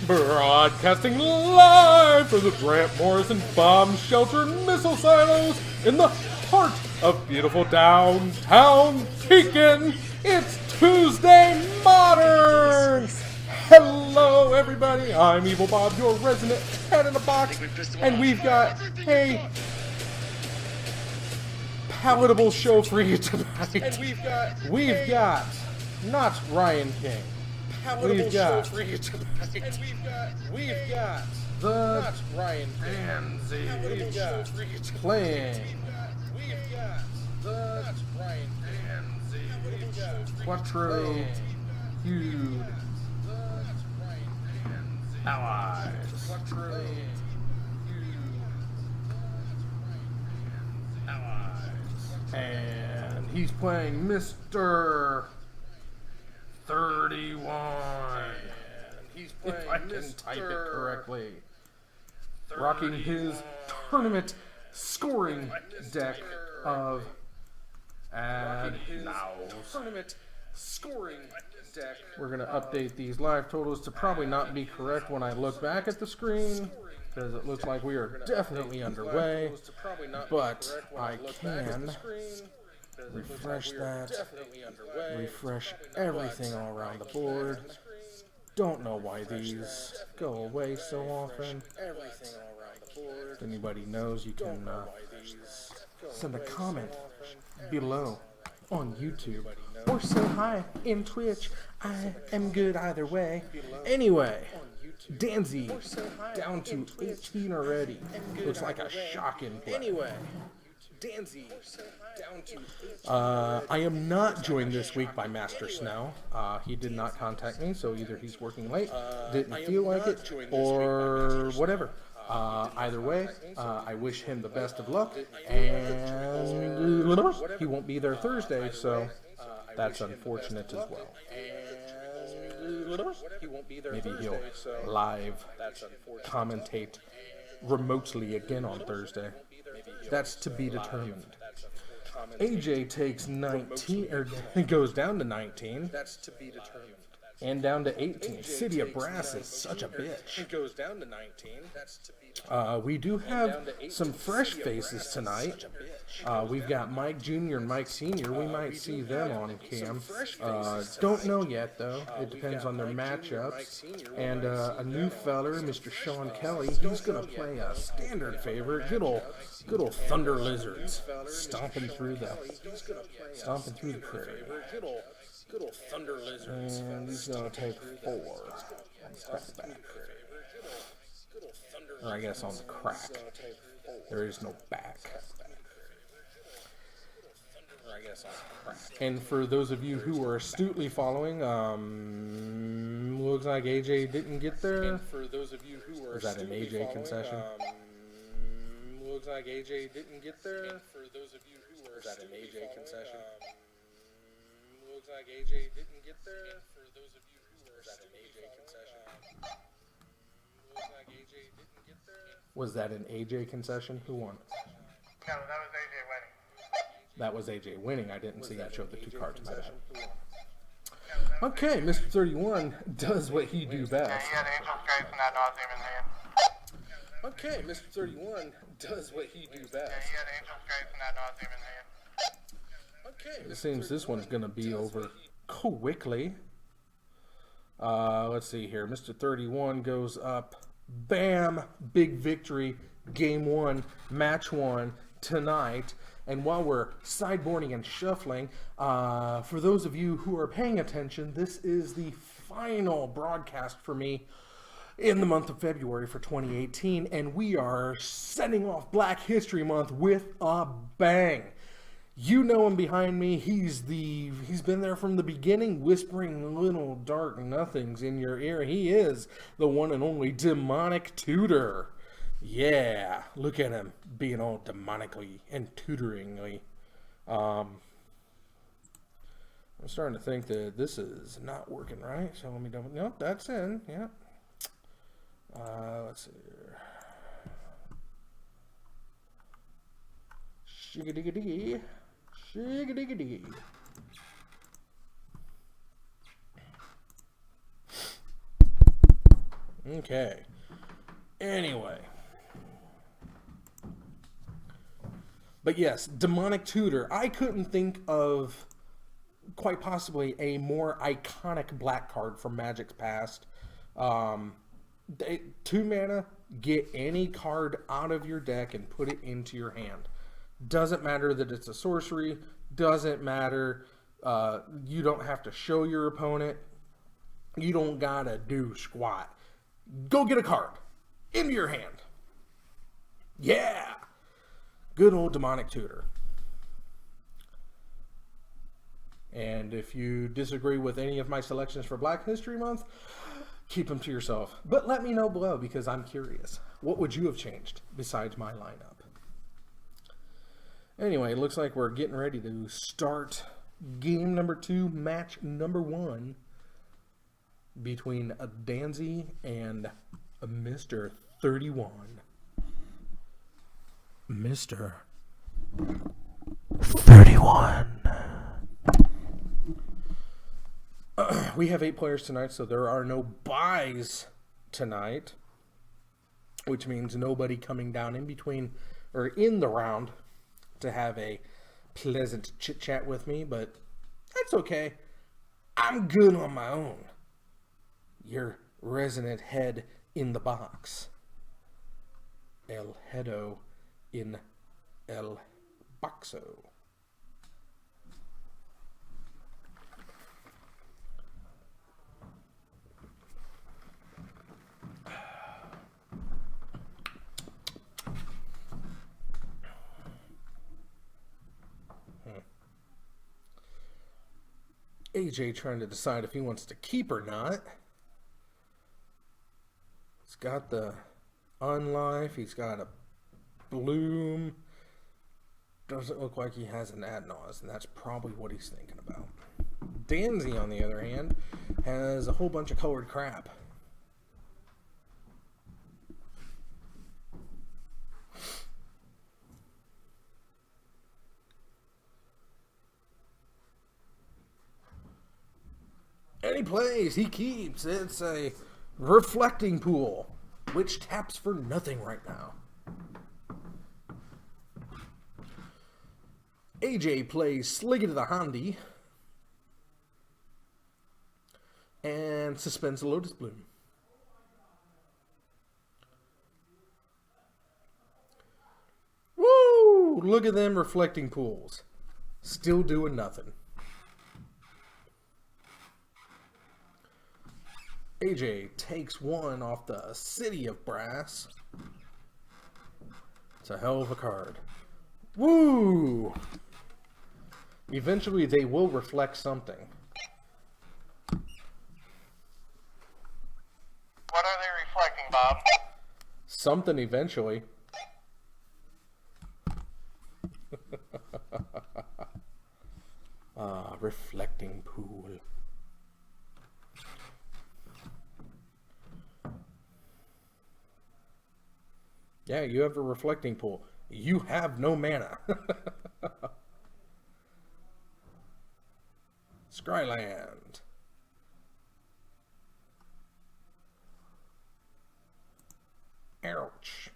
Broadcasting live from the Grant Morrison Bomb Shelter Missile Silos in the heart of beautiful downtown Pekin. It's Tuesday Modern! Hello everybody, I'm Evil Bob, your resident head in the box, and we've got a palatable show for you tonight. And we've got not Ryan King. We've got the not Ryan Pansy playing. We've got the not Ryan Pansy Quattro Feud Allies. And he's playing Mr. 31. If I can type it correctly. Rocking his tournament scoring deck of We're going to update these live totals to probably not be correct when I look back at the screen, because it looks like we are definitely underway, but I can refresh that, refresh everything all around the board. Don't know why these go away so often. If anybody knows, you can send a comment below on YouTube or say hi in Twitch. I am good either way. Anyway, Danzy down to 18 already. Looks like a shocking play. Anyway, Danzy down to 18. I am not joined this week by Master Snow. He did not contact me, so either he's working late, didn't feel like it, or whatever. Either way, I wish him the best of luck, and he won't be there Thursday, so that's unfortunate as well. Maybe he'll live commentate remotely again on Thursday. That's to be determined. AJ takes 19, or goes down to 19. That's to be determined. And down to 18. City of Brass is such a bitch. It goes down to 19. We do have some fresh faces tonight. We've got Mike Jr. and Mike Sr. We might see them on cam. Don't know yet, though. It depends on their matchups. And a new feller, Mr. Sean Kelly, he's going to play a standard favorite. Good old Thunder Lizards. Stomping through the prairie. Good old Thunder Lizards. And he's going to take 4. Back. Or I guess on the crack. There is no back. And for those of you who are astutely following, looks like AJ didn't get there. Is that an AJ concession? Looks like AJ didn't get there. Is that an AJ concession? Looks like AJ didn't get there. For those of you who are that an AJ concession? Looks like AJ didn't get there. Was that an AJ concession? Who won? No, that was AJ winning. That was AJ winning. I didn't see that show the 2 cards match. Okay, Mr. 31 does what he do best. Yeah, he had Angel Skies and that nauseam in hand. Okay, Mr. 31 does what he do best. Yeah, he had Angel Skies and that nauseam in hand. It seems this one's going to be over quickly. Let's see here. Mr. 31 goes up. Bam! Big victory. Game 1, match 1 tonight. And while we're sideboarding and shuffling, for those of you who are paying attention, this is the final broadcast for me in the month of February for 2018. And we are setting off Black History Month with a bang. You know him behind me. He's been there from the beginning, whispering little dark nothings in your ear. He is the one and only demonic tutor. Yeah, look at him being all demonically and tutoringly. I'm starting to think that this is not working right. So let me double. Nope, that's in. Yeah. Let's see here. Shigga-digga-diggy. Shigga-digga-diggy. Okay. Anyway. But yes, Demonic Tutor. I couldn't think of quite possibly a more iconic black card from Magic's past. 2 mana, get any card out of your deck and put it into your hand. Doesn't matter that it's a sorcery. Doesn't matter. You don't have to show your opponent. You don't gotta do squat. Go get a card into your hand. Yeah! Good old Demonic Tutor. And if you disagree with any of my selections for Black History Month, keep them to yourself. But let me know below because I'm curious. What would you have changed besides my lineup? Anyway, it looks like we're getting ready to start game number 2, match number 1 between a Danzy and a Mr. 31. Mr. 31. We have 8 players tonight, so there are no buys tonight, which means nobody coming down in between or in the round to have a pleasant chit chat with me, but that's okay. I'm good on my own. Your resident head in the box. El Hedo in El Boxo. AJ trying to decide if he wants to keep or not. He's got the Unlife. He's got a Bloom. Doesn't look like he has an Ad Nauseam, and that's probably what he's thinking about. Danzy, on the other hand, has a whole bunch of colored crap. And he plays, he keeps. It's a reflecting pool, which taps for nothing right now. AJ plays Sliggity the Handy and suspends the Lotus Bloom. Woo! Look at them reflecting pools. Still doing nothing. AJ takes one off the City of Brass. It's a hell of a card. Woo! Eventually they will reflect something. What are they reflecting, Bob? Something eventually. Reflecting pool. Yeah, you have a reflecting pool. You have no mana. Scryland. Ouch.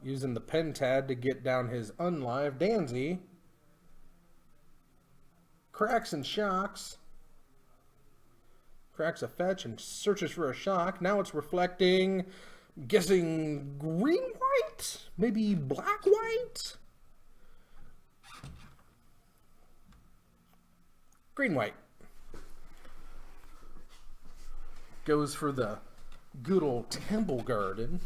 Using the Pentad to get down his Unlive. Danzy cracks and shocks. Cracks a fetch and searches for a shock. Now it's reflecting. I'm guessing green-white? Maybe black-white? Green-white. Goes for the good old Temple Garden.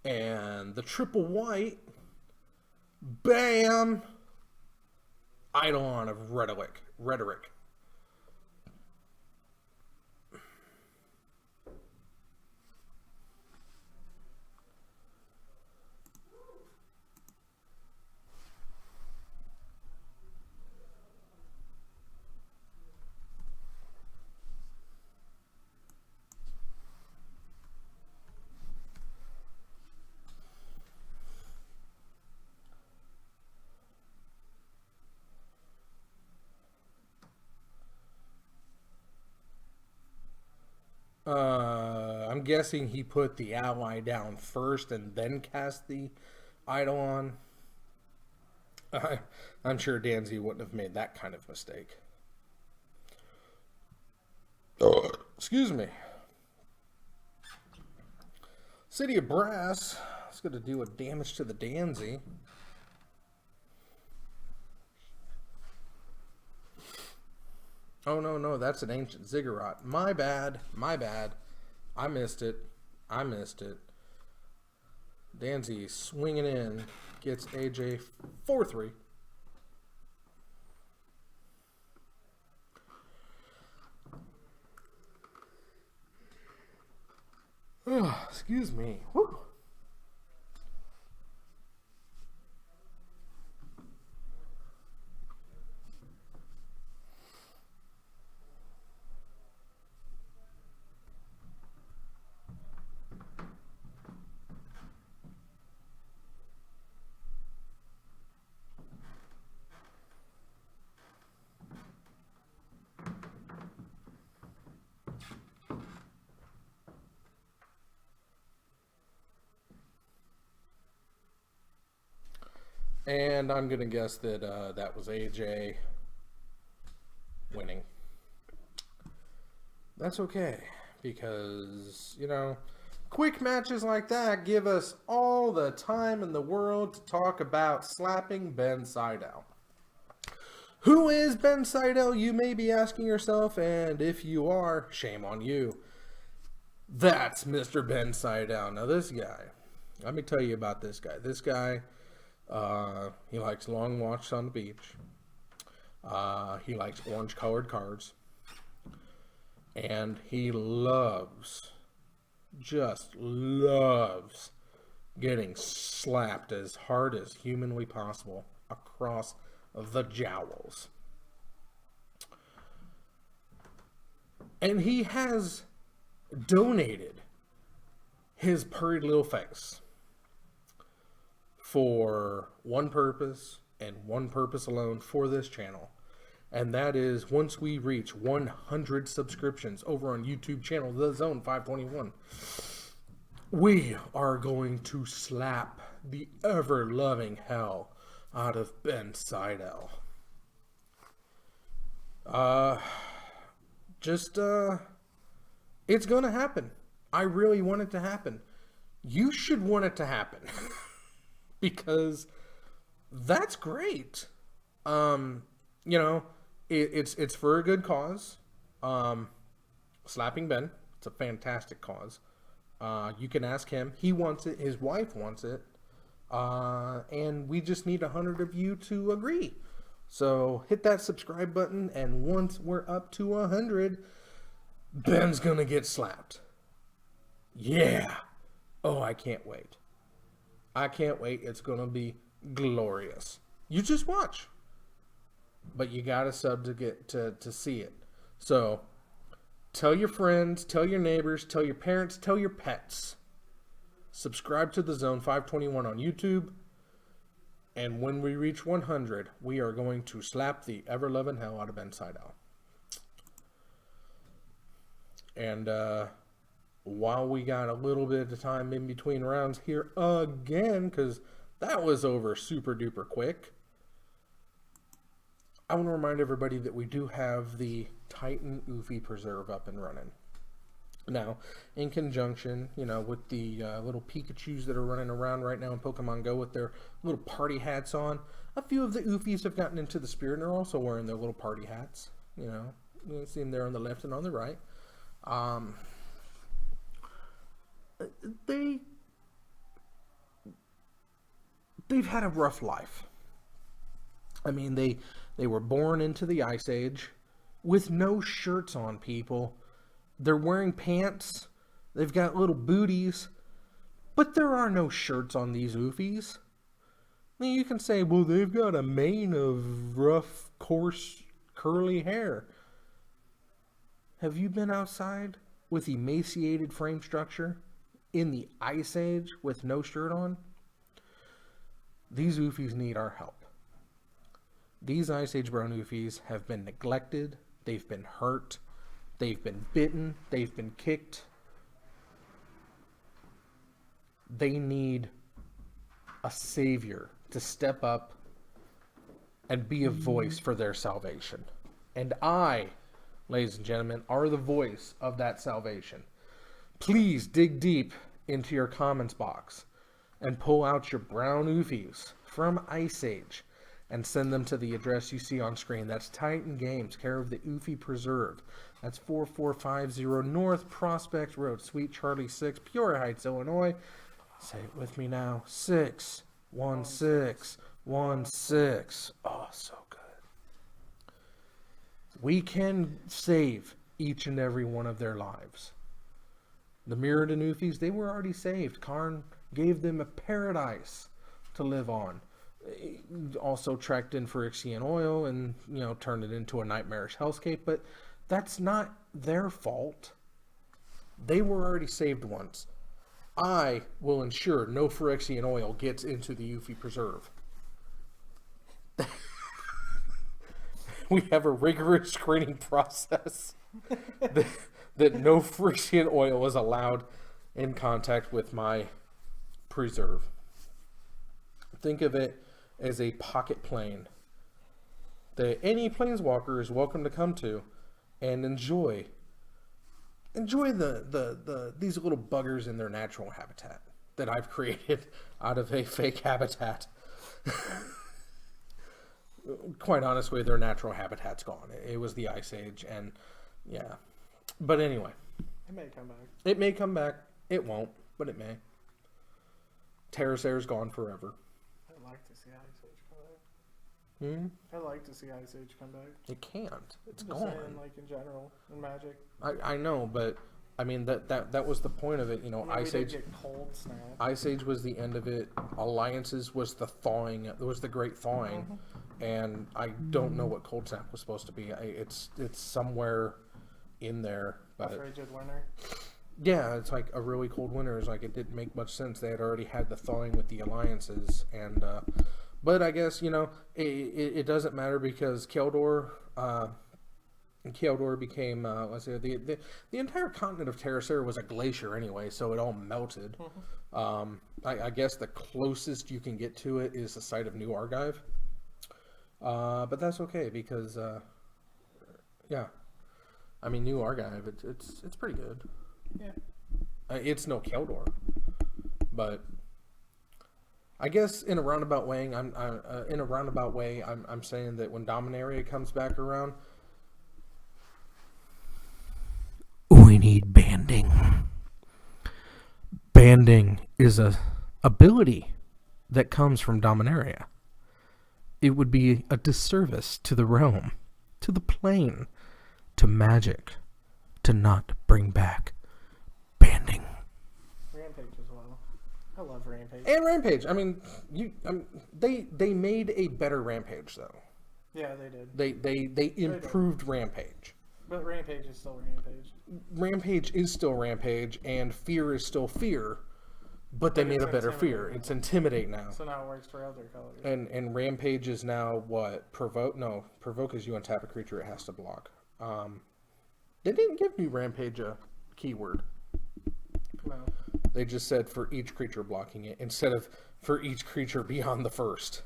And the triple white. Bam! Eidolon of Rhetoric. I'm guessing he put the ally down first and then cast the idol on. I'm sure Danzy wouldn't have made that kind of mistake. Excuse me. City of Brass is going to do a damage to the Danzy. Oh, no, that's an ancient ziggurat. My bad. I missed it. Danzy swinging in. Gets AJ 4-3. Oh, excuse me. Whew. And I'm going to guess that that was AJ winning. That's okay, because, you know, quick matches like that give us all the time in the world to talk about slapping Ben Seidel. Who is Ben Seidel, you may be asking yourself, and if you are, shame on you. That's Mr. Ben Seidel. Now this guy, let me tell you about this guy. This guy, he likes long walks on the beach. He likes orange-colored cars. And he just loves getting slapped as hard as humanly possible across the jowls. And he has donated his purry little face for one purpose and one purpose alone for this channel. And that is, once we reach 100 subscriptions over on YouTube channel, The Zone 521, we are going to slap the ever-loving hell out of Ben Seidel. It's going to happen. I really want it to happen. You should want it to happen. Because that's great. You know, it's for a good cause. Slapping Ben, it's a fantastic cause. You can ask him. He wants it. His wife wants it. And we just need 100 of you to agree. So hit that subscribe button, and once we're up to 100, Ben's gonna get slapped. Yeah. Oh, I can't wait. It's gonna be glorious. You just watch. But you gotta sub to get to see it. So tell your friends, tell your neighbors, tell your parents, tell your pets. Subscribe to The Zone 521 on YouTube. And when we reach 100, we are going to slap the ever-loving hell out of Ben Seidel. And while we got a little bit of time in between rounds here again, because that was over super duper quick, I want to remind everybody that we do have the Titan Oofy Preserve up and running. Now, in conjunction, you know, with the little Pikachus that are running around right now in Pokemon Go with their little party hats on, a few of the Oofies have gotten into the spirit and are also wearing their little party hats. You know, you can see them there on the left and on the right. They've had a rough life. I mean, they were born into the Ice Age with no shirts on, people. They're wearing pants. They've got little booties. But there are no shirts on these Oofies. I mean, you can say, well, they've got a mane of rough, coarse, curly hair. Have you been outside with emaciated frame structure in the Ice Age with no shirt on? These Oofies need our help. These Ice Age brown Oofies have been neglected. They've been hurt. They've been bitten. They've been kicked. They need a savior to step up and be a voice for their salvation. And I, ladies and gentlemen, are the voice of that salvation. Please dig deep into your comments box and pull out your brown oofies from Ice Age and send them to the address you see on screen. That's Titan Games, care of the Oofy Preserve. That's 4450 North Prospect Road, Suite Charlie 6, Peoria Heights, Illinois. Say it with me now. 61616. Oh, so good. We can save each and every one of their lives. The Mirrodin Oofies, they were already saved. Karn gave them a paradise to live on. He also tracked in Phyrexian oil and, turned it into a nightmarish hellscape, but that's not their fault. They were already saved once. I will ensure no Phyrexian oil gets into the Oofy Preserve. We have a rigorous screening process that no Phyrexian oil is allowed in contact with my preserve. Think of it as a pocket plane that any planeswalker is welcome to come to and enjoy these little buggers in their natural habitat that I've created out of a fake habitat. Quite honestly, their natural habitat's gone. It was the Ice Age, and yeah. But anyway. It may come back. It may come back. It won't, but it may. Terrasair's gone forever. I'd like to see Ice Age come back. Hmm? I'd like to see Ice Age come back. It can't. It's I'm just gone. saying, like, in general, in Magic. I know, but I mean that was the point of it. Ice Age. Get cold snap. Ice Age was the end of it. Alliances was the thawing. It was the great thawing, and I don't know what Cold Snap was supposed to be. It's somewhere in there, but A frigid winter. yeah, it's like a really cold winter. It's like it didn't make much sense. They had already had the thawing with the alliances, and but I guess it doesn't matter because Keldor became let's say the entire continent of Terrasair was a glacier anyway, so it all melted. I guess the closest you can get to it is the site of New Argive, but that's okay because yeah, I mean New Argive it's pretty good. Yeah, it's no Keldor, but I guess in a roundabout way, I'm saying that when Dominaria comes back around, we need banding. Banding is a ability that comes from Dominaria. It would be a disservice to the realm, to the plane, to Magic, to not bring back banding. Rampage as well. I love Rampage. And Rampage. I mean, they made a better Rampage though. Yeah, they did. They improved Rampage. But Rampage is still Rampage. Rampage is still Rampage, and Fear is still Fear, but they made a better Fear. It's Intimidate now. So now it works for other colors. And Rampage is now what? Provoke? No, Provoke is you untap a creature it has to block. They didn't give me Rampage a keyword. No. They just said for each creature blocking it, instead of for each creature beyond the first.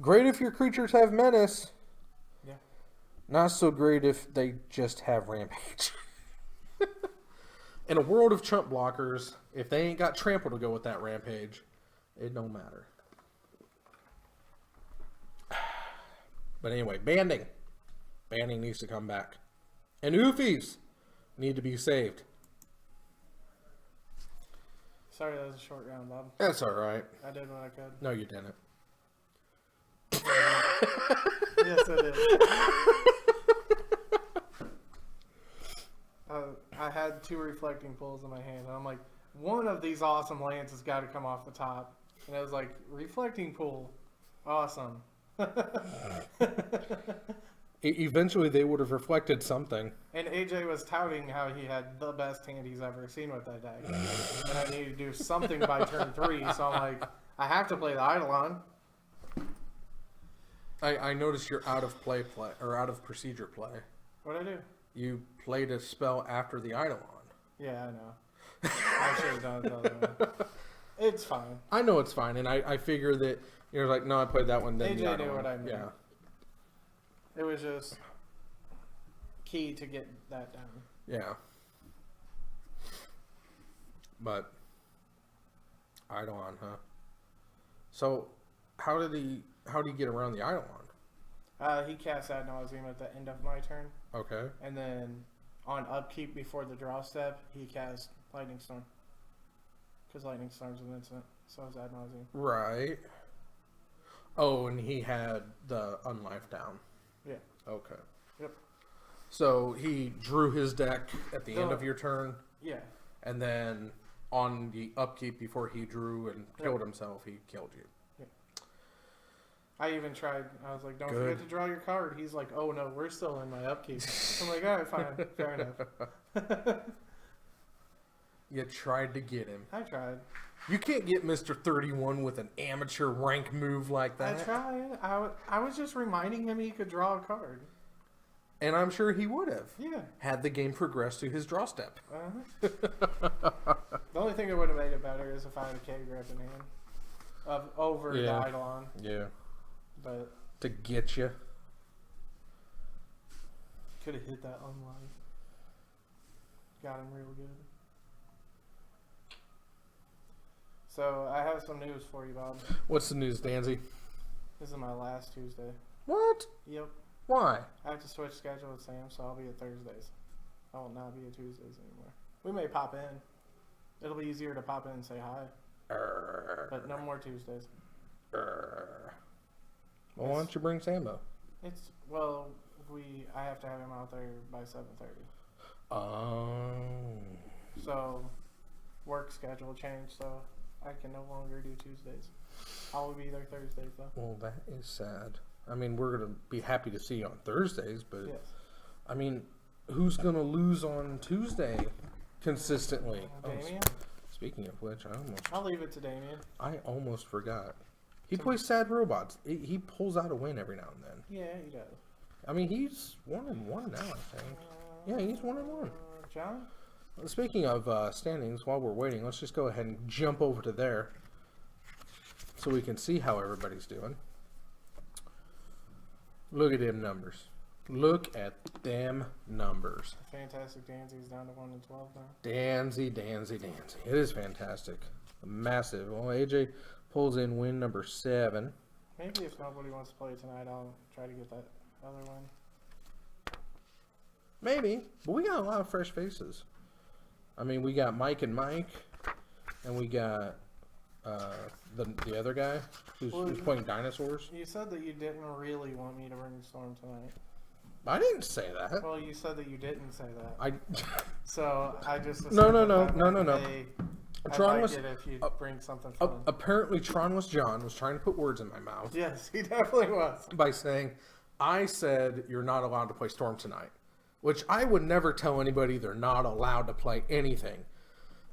Great if your creatures have menace. Yeah. Not so great if they just have Rampage. In a world of Trump blockers, if they ain't got Trample to go with that Rampage, it don't matter. But anyway, banding. Banding needs to come back. And Oofies need to be saved. Sorry that was a short round, Bob. That's alright. I did what I could. No, you didn't. Yes, I did. I had 2 reflecting pools in my hand, and I'm like, one of these awesome lands has got to come off the top. And I was like, reflecting pool, awesome. Eventually, they would have reflected something. And AJ was touting how he had the best hand he's ever seen with that deck. And I needed to do something by turn 3, so I'm like, I have to play the Eidolon. I noticed you're out of play or out of procedure play. What'd I do? You played a spell after the Eidolon. Yeah, I know. I should have done it the other way. It's fine. I know it's fine, and I figure that you're like, no, I played that one. Then AJ knew what I meant. Yeah. It was just key to get that down. Yeah. But Eidolon, huh? So how did he get around the Eidolon? He cast Ad Nauseam at the end of my turn, Okay. and then on upkeep before the draw step, he cast Lightning Storm. Because Lightning Storm's an instant, so is Ad Nauseam. Right. Oh, and he had the Unlife down. Yeah. Okay. Yep. So he drew his deck at the end of your turn, Yeah. and then on the upkeep before he drew and killed himself, he killed you. I even tried. I was like, don't Good. forget to draw your card. He's like, oh no, we're still in my upkeep. I'm like, all right, fine. Fair enough. You tried to get him. I tried. You can't get Mr. 31 with an amateur rank move like that. I tried. I was just reminding him he could draw a card. And I'm sure he would have. Yeah. Had the game progressed to his draw step. The only thing that would have made it better is if I had a K-grip in hand. Over the Eidolon. Yeah. But To get you. could have hit that unline. Got him real good. So I have some news for you, Bob. What's the news, Danzy? This is my last Tuesday. What? Yep. Why? I have to switch schedule with Sam, so I'll be at Thursdays. I will not be at Tuesdays anymore. We may pop in. It'll be easier to pop in and say hi. But no more Tuesdays. Well, why don't you bring Sambo? I have to have him out there by 7:30. Oh. So work schedule changed, so I can no longer do Tuesdays. I will be there Thursdays though. Well, that is sad. I mean, we're going to be happy to see you on Thursdays, but Yes. I mean, who's going to lose on Tuesday consistently? Damien? Speaking of which, I'll leave it to Damien. I almost forgot. He plays Sad Robots. He pulls out a win every now and then. Yeah, he does. I mean, he's 1-1 now, I think. Yeah, he's 1-1. John? Speaking of standings, while we're waiting, let's just go ahead and jump over to there so we can see how everybody's doing. Look at them numbers. Look at them numbers. Fantastic Danzy's down to 1-12 now. Danzy. It is fantastic. Massive. Well, AJ pulls in win number 7. Maybe if nobody wants to play tonight, I'll try to get that other one. Maybe. But we got a lot of fresh faces. I mean, we got Mike, and we got the other guy who's playing dinosaurs. You said that you didn't really want me to bring Storm tonight. I didn't say that. Well, you said that you didn't say that. I So I just No. Hey, Tron I'd was like it if you bring something fun. apparently Tron was trying to put words in my mouth Yes, he definitely was. by saying I said you're not allowed to play Storm tonight, which I would never tell anybody they're not allowed to play anything.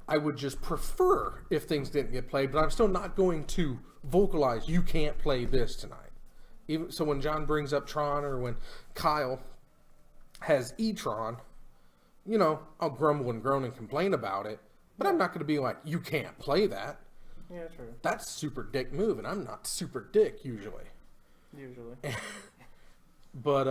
I would just prefer if things didn't get played, but I'm still not going to vocalize you can't play this tonight. Even so, when John brings up Tron or when Kyle has E-Tron, you know, I'll grumble and groan and complain about it, but I'm not going to be like, you can't play that. Yeah, true. That's super dick move, and I'm not super dick usually. Usually. But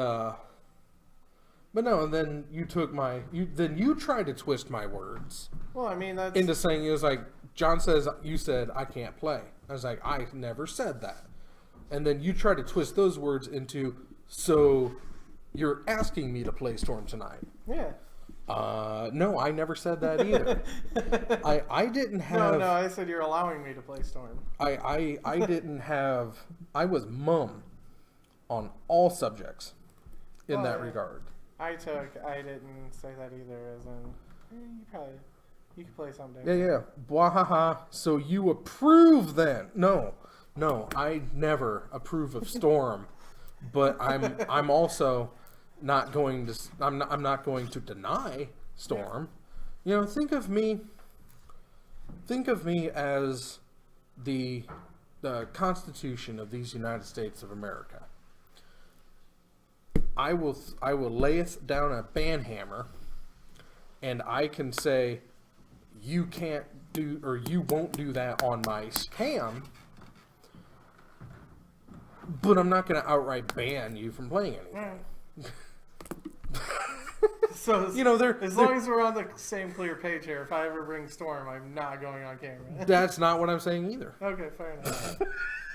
no, and then you took you tried to twist my words Well, I mean, that's... into saying it was like, John says, you said I can't play. I was like, I never said that. And then you tried to twist those words into, so you're asking me to play Storm tonight. Yeah. No, I never said that either. I didn't have... No, I said you're allowing me to play Storm. I didn't have... I was mum on all subjects in that regard. I didn't say that either, as in, you could play someday. Yeah. Bwahaha. So you approve then? No, I never approve of Storm, but I'm also not going to. I'm not going to deny Storm. You know, think of me as the Constitution of these United States of America. I will layeth down a banhammer, and I can say, you can't do, or you won't do that on my cam, but I'm not going to outright ban you from playing anything. So You know, as long as we're on the same clear page here, if I ever bring Storm, I'm not going on camera. That's not what I'm saying either. Okay, fair enough.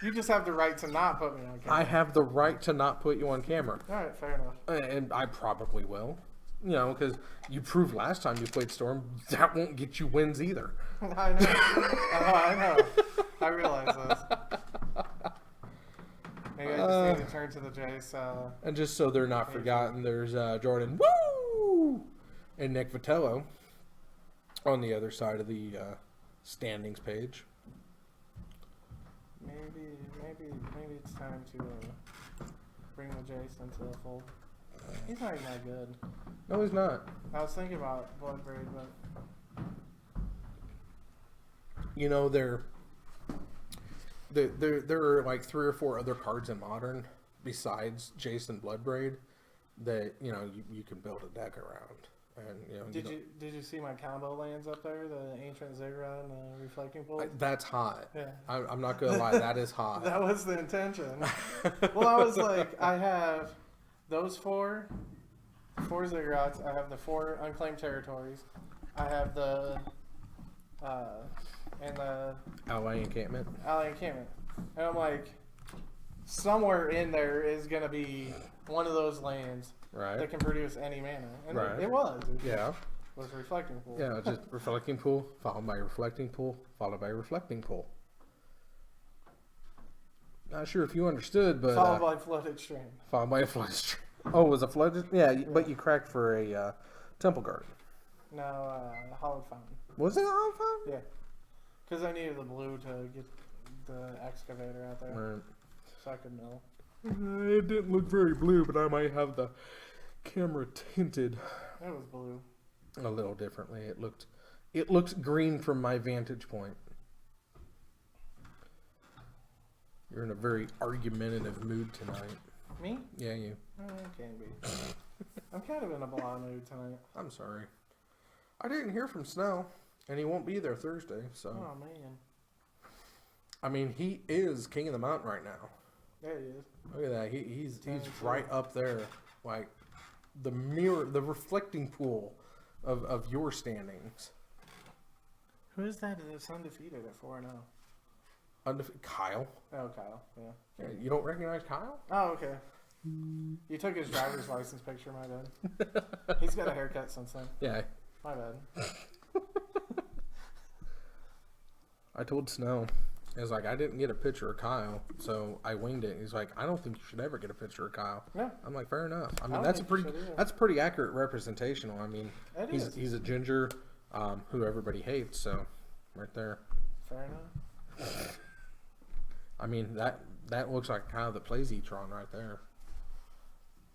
You just have the right to not put me on camera. I have the right to not put you on camera. All right, fair enough. And I probably will. You know, because you proved last time you played Storm, that won't get you wins either. I know. I know. I realize this. Maybe I just need to turn to the Jace. And just so they're not forgotten, there's Jordan Woo and Nick Vitello on the other side of the standings page. Maybe it's time to bring the Jace into the fold. He's not even that good. No, he's not. I was thinking about Bloodbraid, but You know, there are like 3 or 4 other cards in Modern besides Jace and Bloodbraid that, you know, you can build a deck around. And you know, did you see my combo lands up there? The Ancient Ziggurat and the Reflecting Pool? that's hot. Yeah. I'm not gonna lie, that is hot. That was the intention. Well, I was like, I have those 4 Ziggurats. I have the 4 Unclaimed Territories. I have the and the Ally Encampment. Ally Encampment. And I'm like, somewhere in there is gonna be one of those lands Right. that can produce any mana. And Right. it was. Yeah. Was Reflecting Pool. Yeah, just Reflecting Pool, followed by Reflecting Pool, followed by Reflecting Pool. Not sure if you understood, but Followed by Flooded Stream. followed by a flooded stream. Oh, it was a flooded? Yeah, but you cracked for a Temple Garden. No, Hollowed Fountain. Was it on fire? Yeah. Because I needed the blue to get the excavator out there. Right. So I could mill. It didn't look very blue, but I might have the camera tinted It was blue. a little differently. It looked green from my vantage point. You're in a very argumentative mood tonight. Me? Yeah, you. Can be. I'm kind of in a blah mood tonight. I'm sorry. I didn't hear from Snow, and he won't be there Thursday, so. Oh, man. I mean, he is king of the mountain right now. There he is. Look at that. He's right up there, like the mirror, the reflecting pool of your standings. Who is that that's undefeated at 4-0? Kyle. Oh, Kyle. Yeah. Yeah, you don't recognize Kyle? Oh, okay. You took his driver's license picture, my bad. He's got a haircut since then. Yeah. My bad. I told Snow, I was like, I didn't get a picture of Kyle, so I winged it. He's like, I don't think you should ever get a picture of Kyle. Yeah. I'm like, fair enough. I mean, don't that's a think you pretty should either. that's pretty accurate representational. I mean, It he's is. he's a ginger, who everybody hates. So, right there. Fair enough. I mean, that looks like Kyle that plays E-Tron right there.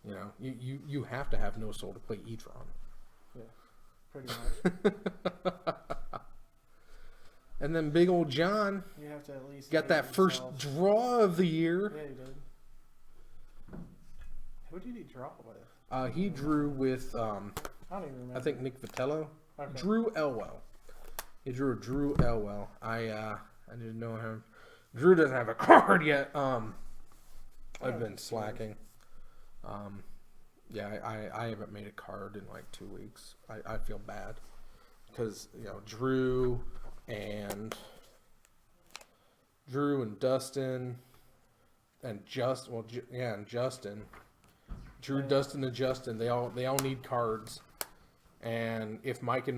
You know, you have to have no soul to play E-Tron. Yeah. Pretty much. And then big old John You have to at least got hate that first yourself. draw of the year. Yeah, he did. Who did he draw with? He drew with, I don't even remember. I think Nick Vitello. Okay. Drew Elwell. He drew Drew Elwell. I didn't know him. Drew doesn't have a card yet. I've been slacking. Yeah, I haven't made a card in like 2 weeks. I feel bad because you know Drew and Dustin and Justin. And Justin. Drew, Dustin, and Justin. They all need cards. And if Mike or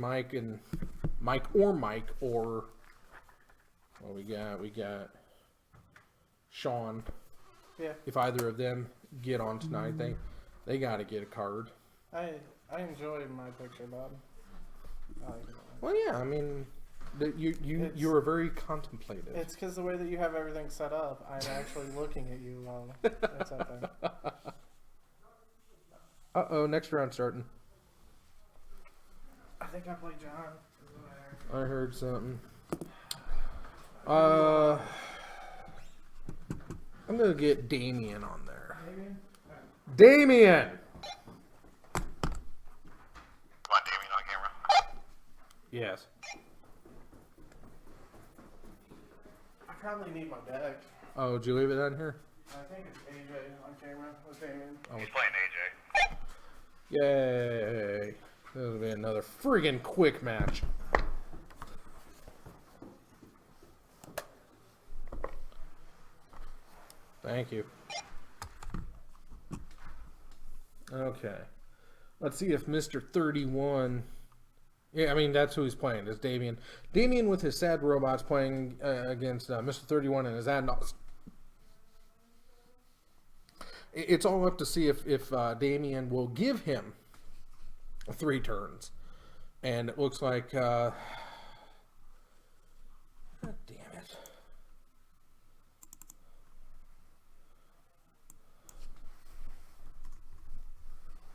well, we got Sean. Yeah. If either of them get on tonight, they got to get a card. I enjoyed my picture, Bob. I like it. Well, yeah, I mean, you were very contemplative. It's because the way that you have everything set up, I'm actually looking at you while it's up there. Uh-oh, next round starting. I think I played John. I heard something. I'm gonna get Damien on there. Maybe? Damien! Come on, Damien on camera. Yes. I probably need my deck. Oh, did you leave it on here? I think it's AJ on camera with Damien. He's playing AJ. Yay! This will be another friggin' quick match. Thank you. Okay. Let's see if Mr. 31... Yeah, I mean, that's who he's playing, is Damien. Damien with his sad robots playing against Mr. 31 and his Adnos. It's all up to see if Damien will give him 3 turns. And it looks like... God damn it.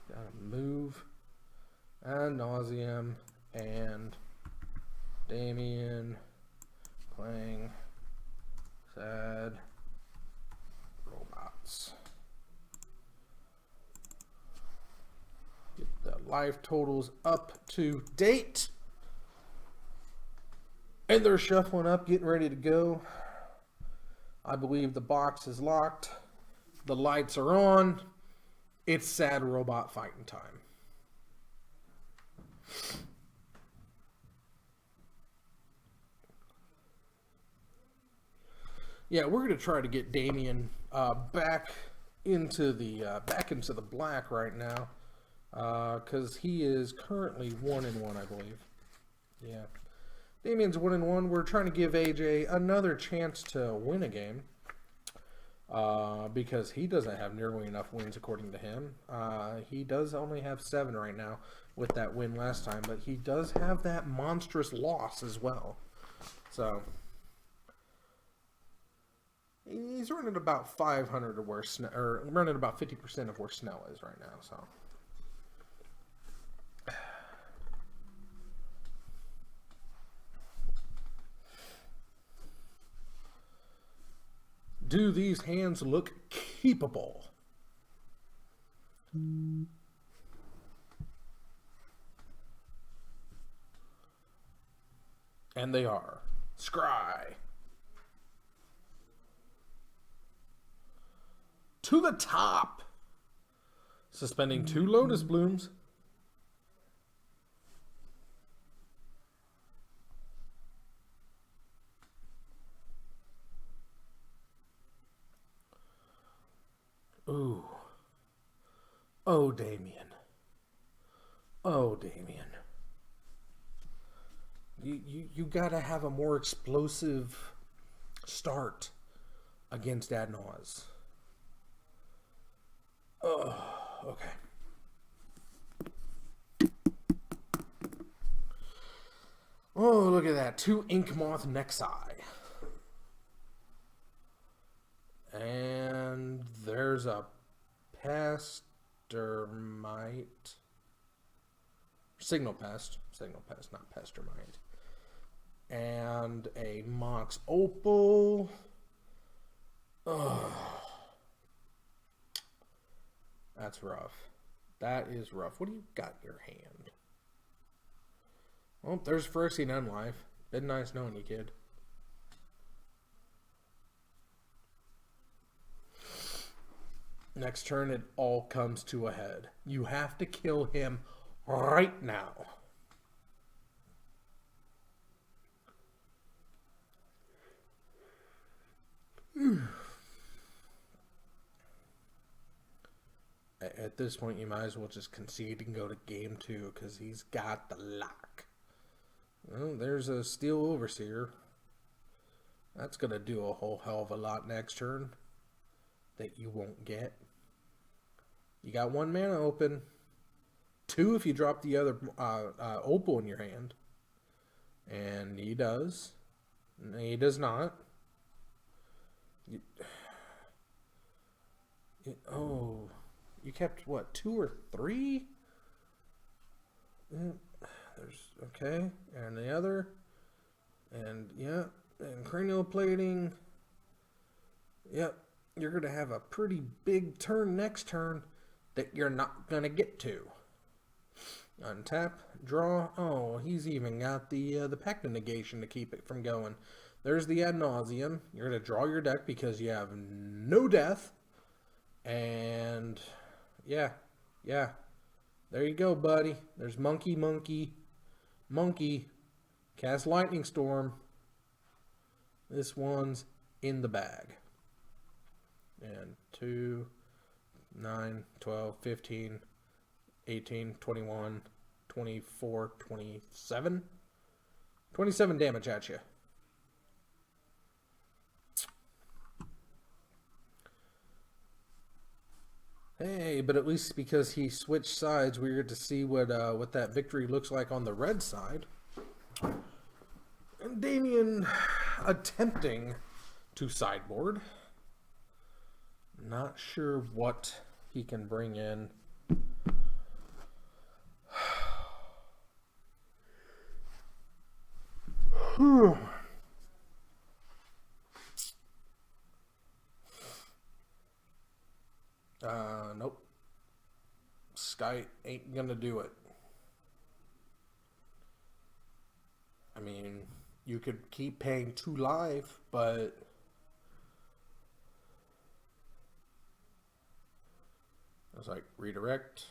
Gotta move ad nauseum and Damien playing sad robots. Get the life totals up to date. And they're shuffling up, getting ready to go. I believe the box is locked. The lights are on. It's sad robot fighting time. Yeah, we're gonna try to get Damien back into the black right now, because he is currently 1-1, I believe. Yeah, Damien's 1-1. We're trying to give AJ another chance to win a game. Because he doesn't have nearly enough wins according to him. He does only have 7 right now with that win last time, but he does have that monstrous loss as well. So he's running about 500 of where or running about 50% of where Snell is right now. So do these hands look keepable? And they are. Scry. To the top. Suspending 2 Lotus Blooms. Ooh. Oh, Damien. Oh, Damien. You gotta have a more explosive start against Adnoz. Oh, okay. Oh, look at that. 2 Inkmoth Nexi. And there's a Pestermite. Signal Pest, not Pestermite. And a Mox Opal. Ugh. That's rough. That is rough. What do you got in your hand? Well, there's First Unlife. Been nice knowing you, kid. Next turn, it all comes to a head. You have to kill him right now. At this point, you might as well just concede and go to game 2 because he's got the lock. Well, there's a Steel Overseer. That's going to do a whole hell of a lot next turn that you won't get. You got 1 mana open. 2 if you drop the other Opal in your hand. And he does. He does not. Oh, you kept what, 2 or 3? Yeah, there's okay, and the other, and yeah, and cranial plating. Yep, you're gonna have a pretty big turn next turn. that you're not going to get to. Untap, draw. Oh, he's even got the pact negation to keep it from going. There's the ad nauseum. You're going to draw your deck because you have no death. And yeah. There you go, buddy. There's monkey. Cast lightning storm. This one's in the bag. And 2, 9, 12, 15, 18, 21, 24, 27. 27 damage at you. Hey, but at least because he switched sides, we get to see what that victory looks like on the red side. And Damien attempting to sideboard. Not sure what he can bring in. Nope. Sky ain't gonna do it. I mean, you could keep paying 2 life, but I was like, redirect.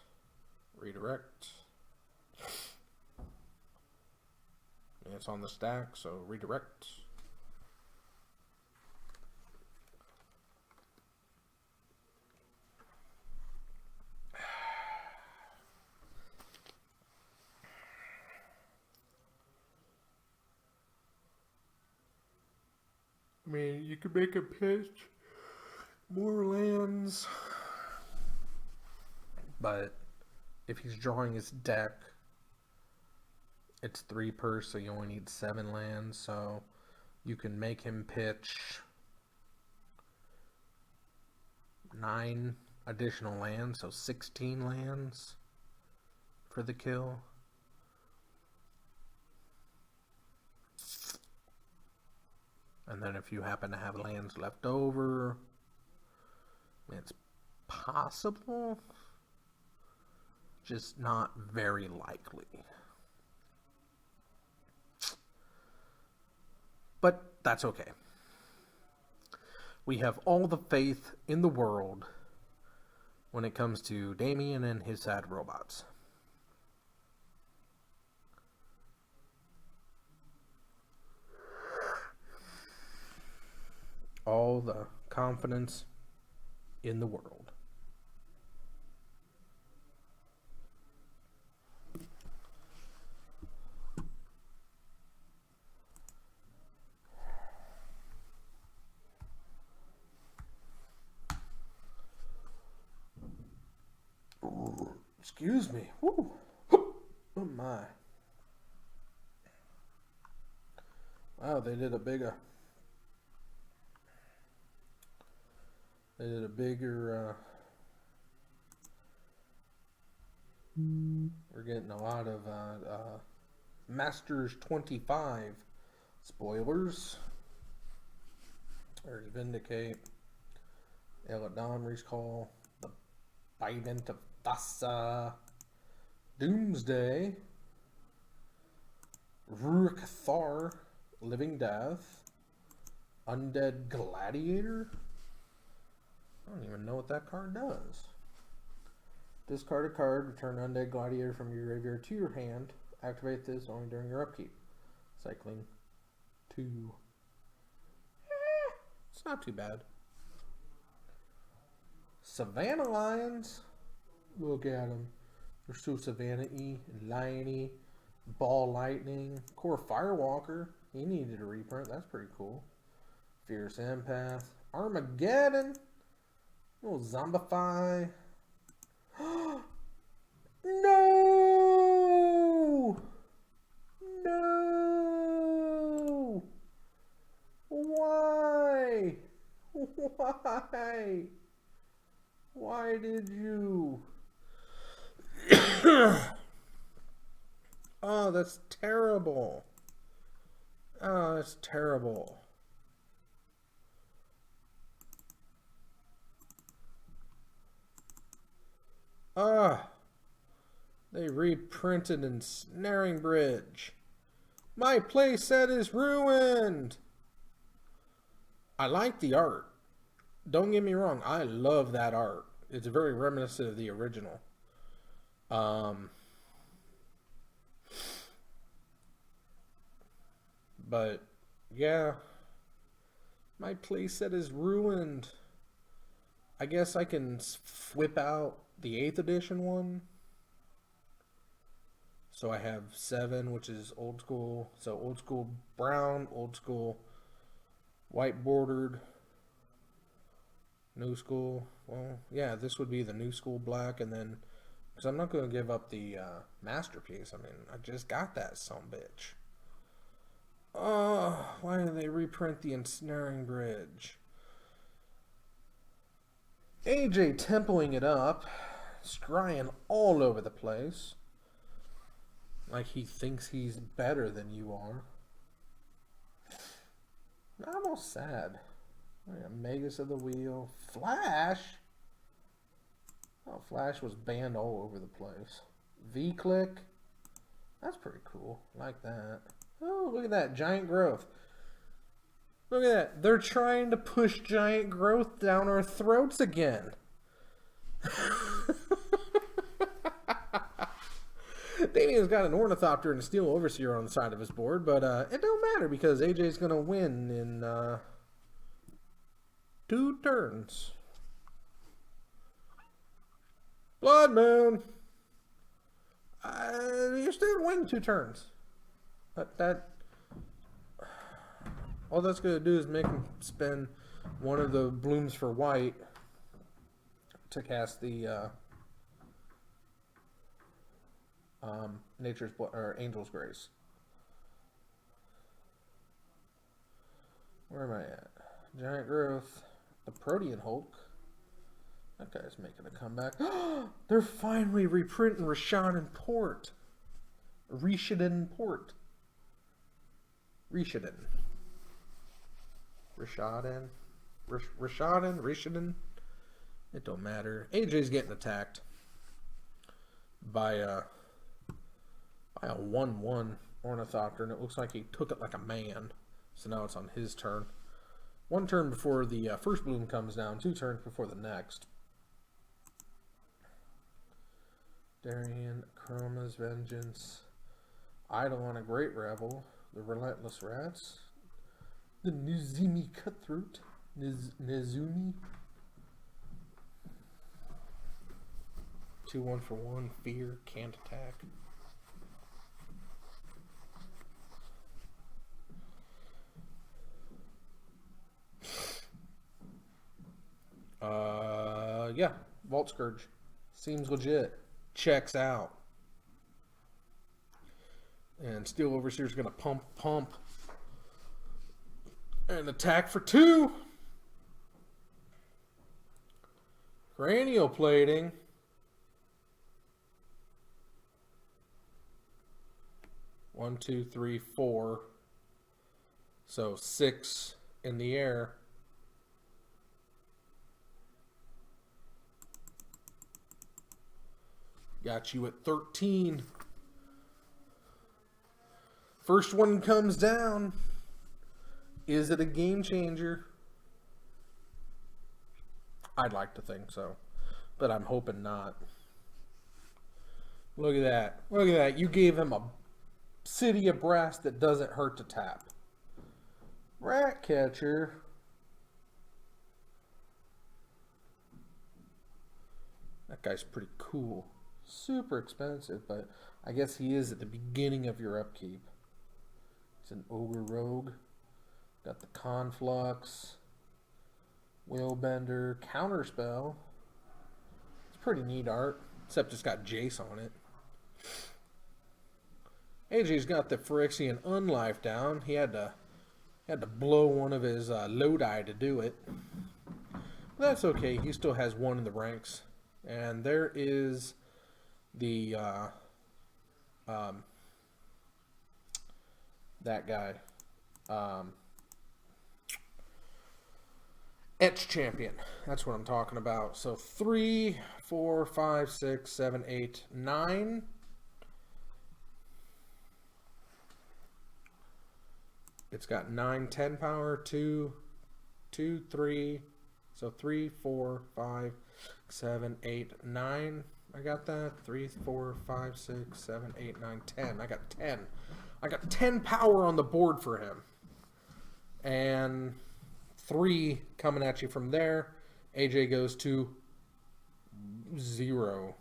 And it's on the stack, so redirect. I mean, you could make a pitch, more lands, but if he's drawing his deck, it's 3 per, so you only need 7 lands, so you can make him pitch 9 additional lands, so 16 lands for the kill. And then if you happen to have lands left over, it's possible, just not very likely. But that's okay. We have all the faith in the world when it comes to Damien and his sad robots. All the confidence in the world. Ooh, excuse me. Woo. Oh my. Wow, they did a bigger. They did a bigger, we're getting a lot of Masters 25 spoilers. There's Vindicate, Eladamri's Call, the Bident of Thassa, Doomsday, Rurik-Thar, Living Death, Undead Gladiator. I don't even know what that card does. Discard a card, return Undead Gladiator from your graveyard to your hand. Activate this only during your upkeep. Cycling 2. It's not too bad. Savannah Lions. Look at them. They're so Savannah-y and lion-y. Ball Lightning. Core Firewalker. He needed a reprint. That's pretty cool. Fierce Empath. Armageddon. Little Zombify. No! No! Why? Why? Why did you? Oh, that's terrible. Oh, that's terrible. They reprinted Ensnaring Bridge. My playset is ruined. I like the art. Don't get me wrong. I love that art. It's very reminiscent of the original. But yeah, my playset is ruined. I guess I can whip out the 8th edition one. So I have 7, which is old school. So old school brown, old school white bordered, new school. Well, yeah, this would be the new school black, and then because I'm not going to give up the masterpiece. I mean, I just got that sumbitch. Oh, why did they reprint the Ensnaring Bridge? AJ templing it up, scrying all over the place. Like he thinks he's better than you are. I'm almost sad. Magus of the Wheel. Flash? Oh, Flash was banned all over the place. V-Click? That's pretty cool. I like that. Oh, look at that. Giant Growth. Look at that. They're trying to push Giant Growth down our throats again. Damien's got an Ornithopter and a Steel Overseer on the side of his board, but it don't matter because AJ's going to win in 2 turns. Blood Moon! You're still winning 2 turns. All that's going to do is make him spend one of the blooms for white to cast the Nature's or Angel's Grace. Where am I at? Giant Growth, the Protean Hulk. That guy's making a comeback. They're finally reprinting Rishadan Port. Rishadan Port. Rishadan. Rishadan. Rishadan. Rishadan. It don't matter. AJ's getting attacked by a 1/1 Ornithopter, and it looks like he took it like a man. So now it's on his turn. 1 turn before the first bloom comes down. 2 turns before the next. Darian, Chroma's Vengeance, Eidolon, a Great Rebel, the Relentless Rats, the Nezumi Cutthroat, Nezumi. 2 1-for-1, Fear, can't attack. Yeah, Vault Scourge. Seems legit. Checks out. And Steel Overseer's going to pump. And attack for 2. Cranial Plating. One, 2, 3, 4. So 6 in the air. Got you at 13. First one comes down. Is it a game changer? I'd like to think so, but I'm hoping not. Look at that. Look at that. You gave him a City of Brass that doesn't hurt to tap. Ratcatcher. That guy's pretty cool. Super expensive, but I guess he is at the beginning of your upkeep. It's an Ogre Rogue. Got the Conflux, Willbender, Counterspell. It's pretty neat art, except it's got Jace on it. AJ's got the Phyrexian Unlife down. He had to blow one of his Lodi to do it. But that's okay. He still has 1 in the ranks. And there is the that guy. Etch champion. That's what I'm talking about. So 3, 4, 5, 6, 7, 8, 9. It's got 9, 10 power, 2, 2, 3. So 3, 4, 5, 7, 8, 9. I got that. 3, 4, 5, 6, 7, 8, 9, 10. I got 10. I got 10 power on the board for him. And 3 coming at you from there. AJ goes to 0.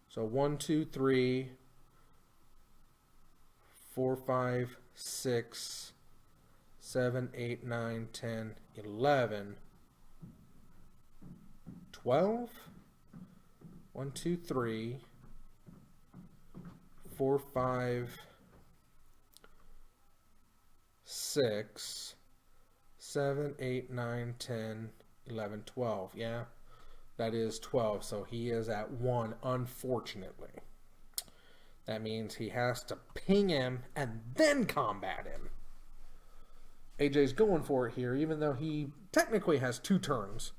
So 1, 2, 3, 4, 5, 6, 7, 8, 9, 10, 11, 12. 1, 2, 3, 4, 5, 6, 7, 8, 9, 10, 11, 12. Yeah, that is 12. So he is at 1, unfortunately. That means he has to ping him and then combat him. AJ's going for it here, even though he technically has 2 turns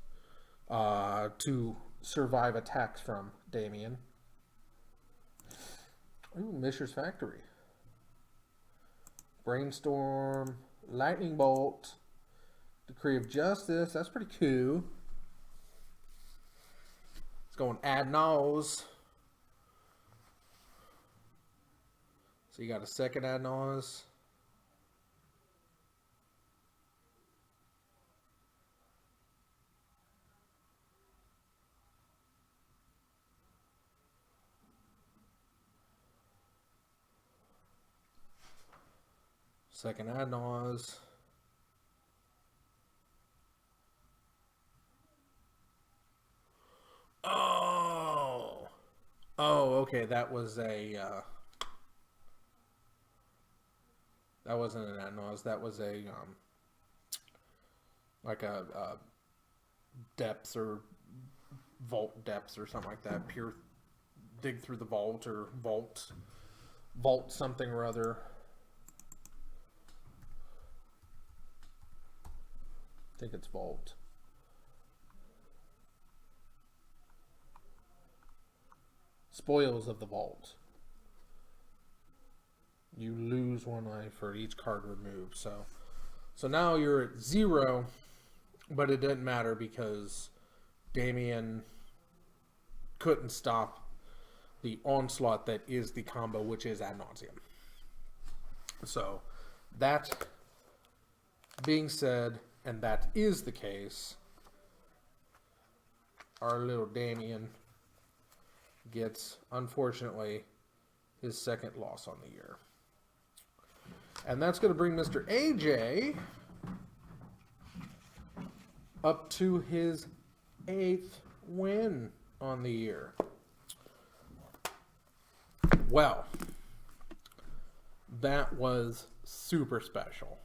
to survive attacks from Damien. Ooh, Mishra's Factory. Brainstorm, Lightning Bolt, Decree of Justice. That's pretty cool. It's going ad nose. So you got a second ad nose. Second ad nose. Oh. Oh, okay. That was a. That wasn't an ad nose. That was a like a depths or vault depths or something like that. Pure dig through the vault or vault something or other. I think it's vault. Spoils of the vault. You lose 1 life for each card removed. So now you're at 0, but it didn't matter because Damien couldn't stop the onslaught that is the combo, which is ad nauseum. So that being said, and that is the case, our little Damien gets, unfortunately, his second loss on the year. And that's going to bring Mr. AJ up to his 8th win on the year. Well, that was super special.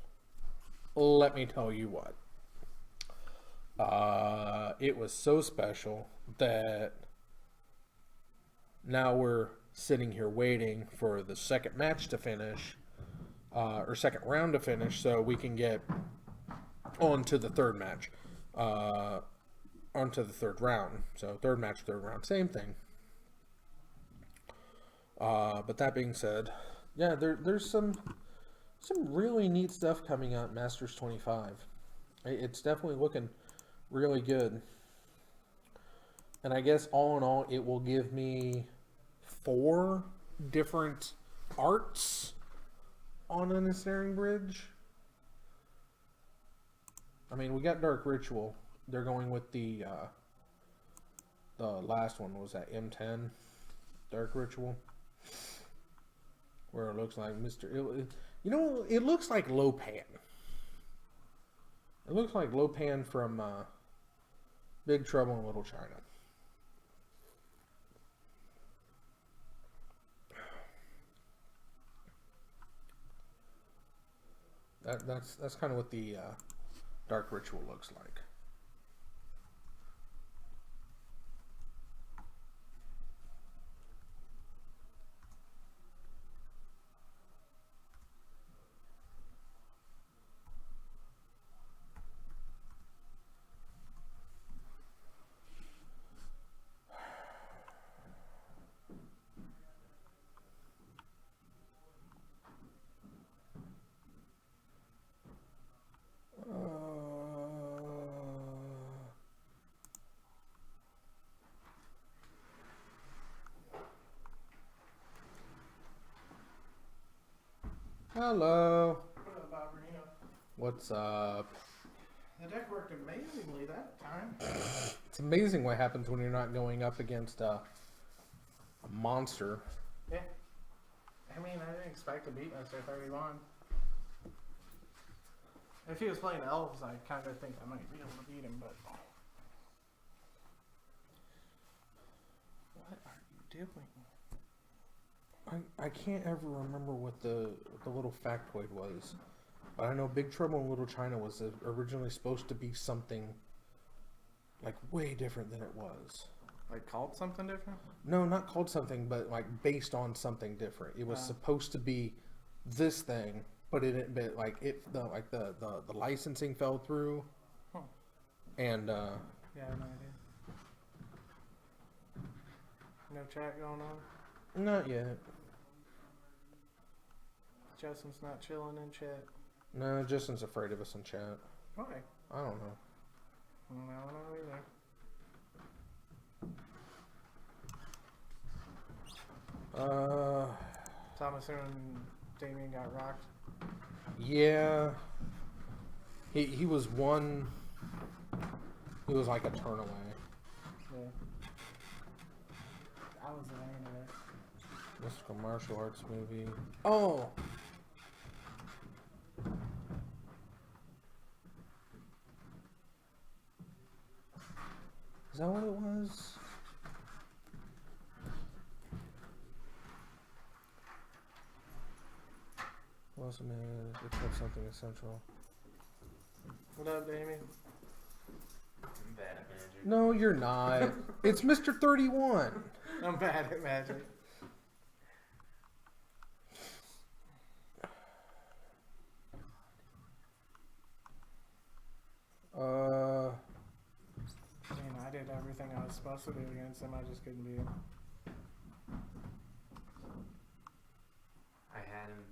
Let me tell you what. It was so special that now we're sitting here waiting for the second match to finish, or second round to finish, so we can get on to the third match, onto the third round. So third match, third round, same thing. But that being said, yeah, there's some really neat stuff coming out in Masters 25. It's definitely looking really good. And I guess all in all, it will give me 4 different arts on an Ensnaring Bridge. I mean, we got Dark Ritual. They're going with the last one was that M10 Dark Ritual, where it looks like it looks like Lopan. It looks like Lopan from Big Trouble in Little China. That's kind of what the Dark Ritual looks like. Hello. What up, Barbarino? What's up? The deck worked amazingly that time. It's amazing what happens when you're not going up against a monster. Yeah. I mean, I didn't expect to beat Mr. 31. If he was playing elves, I kind of think I might be able to beat him, but... What are you doing? I can't ever remember what the little factoid was. But I know Big Trouble in Little China was originally supposed to be something like way different than it was. Like called something different? No, not called something, but like based on something different. It was supposed to be this thing, but it didn't. But like the licensing fell through, and yeah, I have no idea. No chat going on. Not yet. Justin's not chilling in chat. No, Justin's afraid of us in chat. Why? I don't know. I don't know either. Thomas and Damien got rocked. Yeah. He was one. He was like a turn away. Yeah. That was the name of it. Mystical martial arts movie. Oh. Is that what it was? Wasn't it? It said something essential. What up, Damien? I'm bad at magic. No, you're not. It's Mr. 31. I'm bad at magic. I mean, I did everything I was supposed to do against him. I just couldn't beat him. I had him.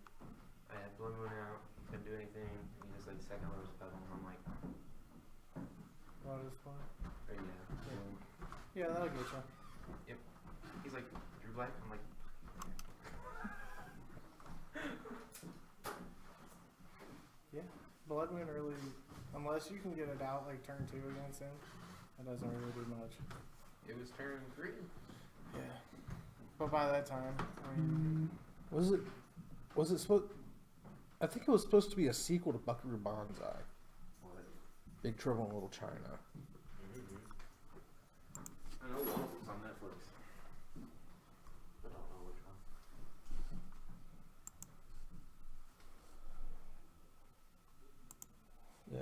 I had Blood Moon out. Couldn't do anything. And he just like second level spell. And I'm like, Lotus Point. oh yeah. Boom. Yeah, that'll get you. Yep. He's like, Drew Black. I'm like, Yeah. Blood Moon really, unless you can get it out like turn 2 against him, it doesn't really do much. it was turn 3. Yeah. But by that time, I mean, Was it supposed... I think it was supposed to be a sequel to Buckaroo Banzai. What? Big Trouble in Little China. I know one was on Netflix. But I don't know which one. Yeah.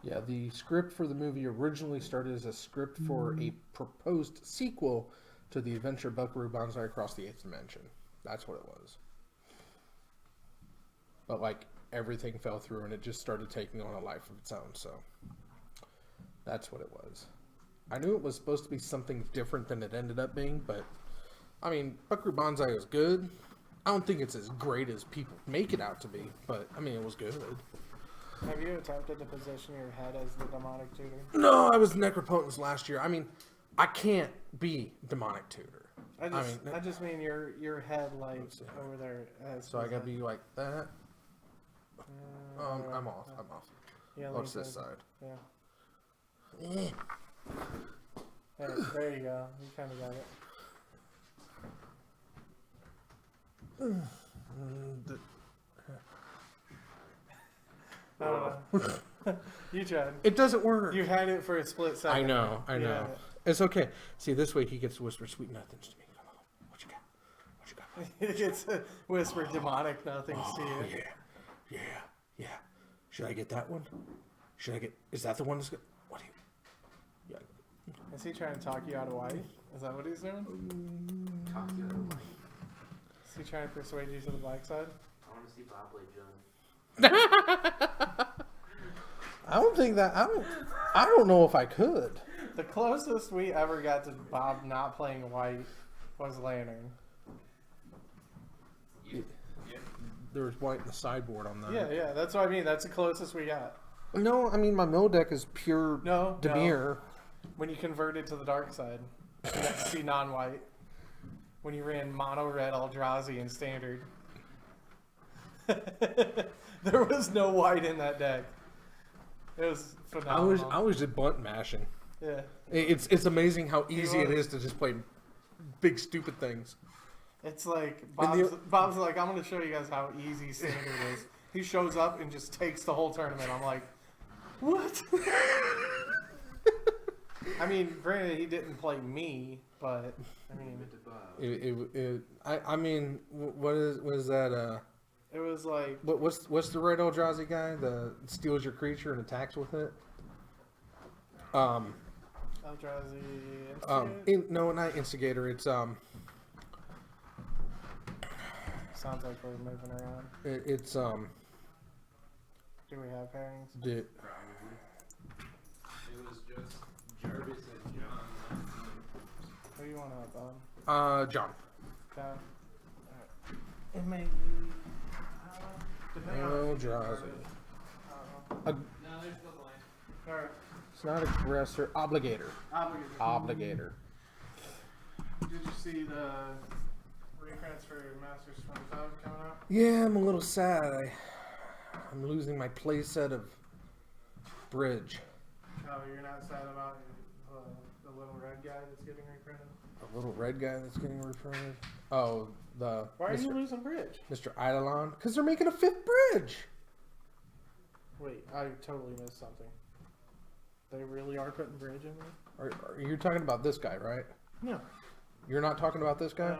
Yeah, the script for the movie originally started as a script for a proposed sequel to the adventure Buckaroo Banzai Across the Eighth Dimension. That's what it was. But, like, everything fell through and it just started taking on a life of its own, so that's what it was. I knew it was supposed to be something different than it ended up being, but, I mean, Buckaroo Banzai is good. I don't think it's as great as people make it out to be, but, I mean, it was good. have you attempted to position your head as the demonic tutor? No, I was Necropotence last year. I mean, I can't be Demonic Tutor. I just mean your head like over there. So I gotta be like that. I'm off. Yeah, What's this side? Yeah. Hey, there you go. You kind of got it. I don't know. You tried. It doesn't work. You had it for a split second. I know. Yeah. It's okay. See, this way he gets to whisper sweet nothings to me. Come on. What you got? It gets whisper demonic nothings to you. Yeah. Should I get that one? Is that the one that's good? What do you... Yeah. Is he trying to talk you out of white? Is that what he's doing? Talk to him. Is he trying to persuade you to the black side? I want to see Bob play John. I don't know if I could. The closest we ever got to Bob not playing white was Lantern. There was white in the sideboard on that. Yeah, that's what I mean. That's the closest we got. No, I mean, my mill deck is pure No. Dimir. When you converted to the dark side. See non-white. When you ran mono red Eldrazi in standard. There was no white in that deck. It was phenomenal. I was just bunt mashing. Yeah. It's amazing how easy it is to just play big stupid things. It's like Bob's like, I'm gonna show you guys how easy standard is. He shows up and just takes the whole tournament. I'm like, what? I mean, granted, he didn't play me, but I mean, I mean, what is that? it was like, What's the red Eldrazi guy that steals your creature and attacks with it? Eldrazi. No, not Instigator. It's Sounds like we're moving around. It's Do we have pairings? Did, It was just Jarvis and John. Who do you want to have, Bob? John. John? Alright. It may be... Eldrazi. No, there's still blank. Alright. It's not aggressor. Obligator. Obligator. Did you see the reprints for Masters 25 coming out? Yeah, I'm a little sad. I'm losing my playset of Bridge. Oh, you're not sad about the little red guy that's getting reprinted? The little red guy that's getting reprinted. Oh, the Why are you losing Bridge? Mr. Eidolon? Because they're making a 5th Bridge. Wait, I totally missed something. They really are putting Bridge in there? Are you talking about this guy, right? No. You're not talking about this guy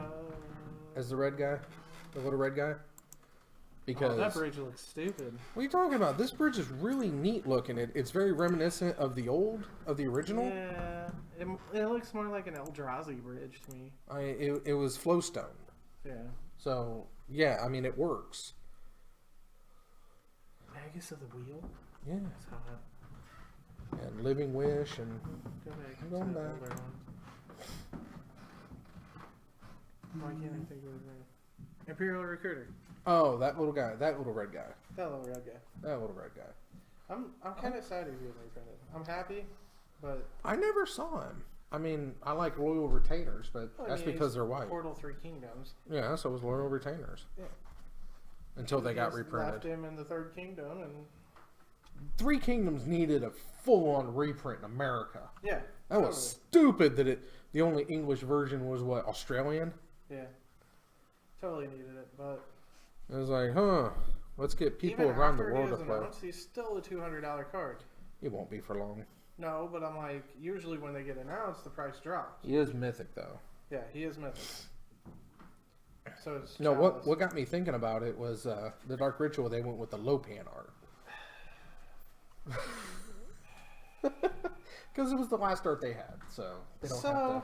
as the red guy, the little red guy. Because that bridge looks stupid. What are you talking about? This bridge is really neat looking. It's very reminiscent of the original. Yeah, it looks more like an Eldrazi bridge to me. It was flowstone. Yeah. So yeah, I mean it works. Magus of the Wheel. Yeah. That's how that. And Living Wish and Go back. I'm going to the back. older ones. Why can't I think of his name? Imperial Recruiter. oh, that little guy, that little red guy, That little red guy. that little red guy. I'm kind of sad he's getting reprinted. I'm happy, but I never saw him. I mean, I like Loyal Retainers, but well, I that's mean, because he's they're white. Portal 3 Kingdoms. Yeah, so was Loyal Retainers. Yeah. Until they got Just reprinted. Left him in the Third Kingdom, and 3 Kingdoms needed a full-on reprint in America. yeah, That was stupid that the only English version was what, Australian? yeah, totally needed it. But It was like, let's get people even around the after world he to was play. announced, he's still a $200 card. It won't be for long. No, but I'm like, usually when they get announced, the price drops. He is mythic though. Yeah, he is mythic. So it's No, childless. what got me thinking about it was the Dark Ritual. They went with the Lopan art because it was the last art they had, so they don't have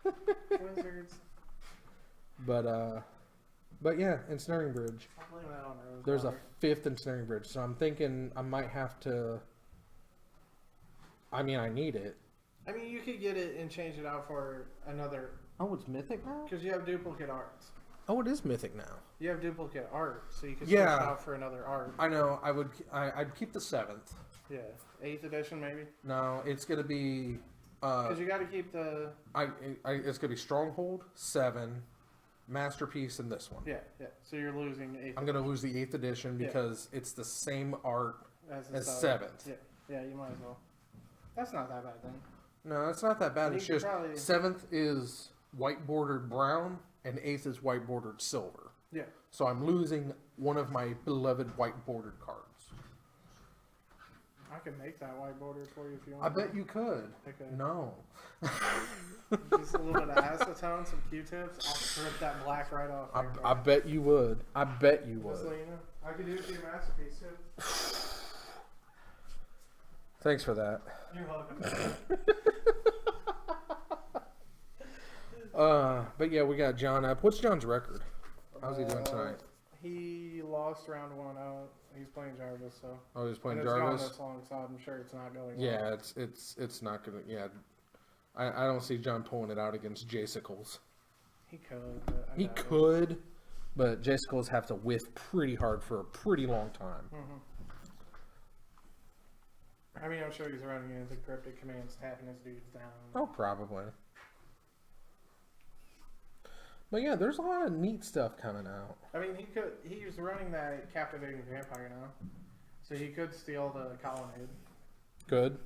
to. Wizards. But yeah, Ensnaring Bridge. I'll blame that on Rose. There's a Water. 5th Ensnaring Bridge, so I'm thinking I might have to. I mean, I need it. I mean, you could get it and change it out for another, Oh, it's mythic now. because you have duplicate arts. Oh, it is mythic now. You have duplicate art, so you could Yeah. switch it out for another art. I know. I'd keep the 7th. Yeah, 8th edition maybe. No, it's gonna be. Because you got to keep the. It's gonna be Stronghold 7, Masterpiece, and this one. Yeah. So you're losing 8th. I'm gonna lose the 8th edition Yeah. because it's the same art the as seventh. 7th. Yeah, you might as well. That's not that bad then. No, it's not that bad. You It's could just probably- 7th is white bordered brown and 8th is white bordered silver. Yeah. So I'm losing one of my beloved white bordered cards. I can make that white border for you if you I want. bet you could. Okay. No. Just a little bit of acetone, some Q-tips. I'll strip that black right off. I bet you would. I bet you Just so would. you know, I could do it for your masterpiece too. Thanks for that. You're welcome. But yeah, we got John up. What's John's record? How's he doing tonight? He lost round 1 out. He's playing Jarvis, so. Oh, he's playing And it's gone Jarvis. this long, so I'm sure it's not going. Yeah, well. it's not gonna. Yeah, I don't see John pulling it out against Jasicles. He could. But I He doubt it. could, but Jasicles have to whiff pretty hard for a pretty long time. Mhm. I mean, I'm sure he's running into cryptic commands, tapping his dudes down. Oh, probably. But yeah, there's a lot of neat stuff coming out. I mean, he's running that captivating vampire now, so he could steal the colonnade. Good.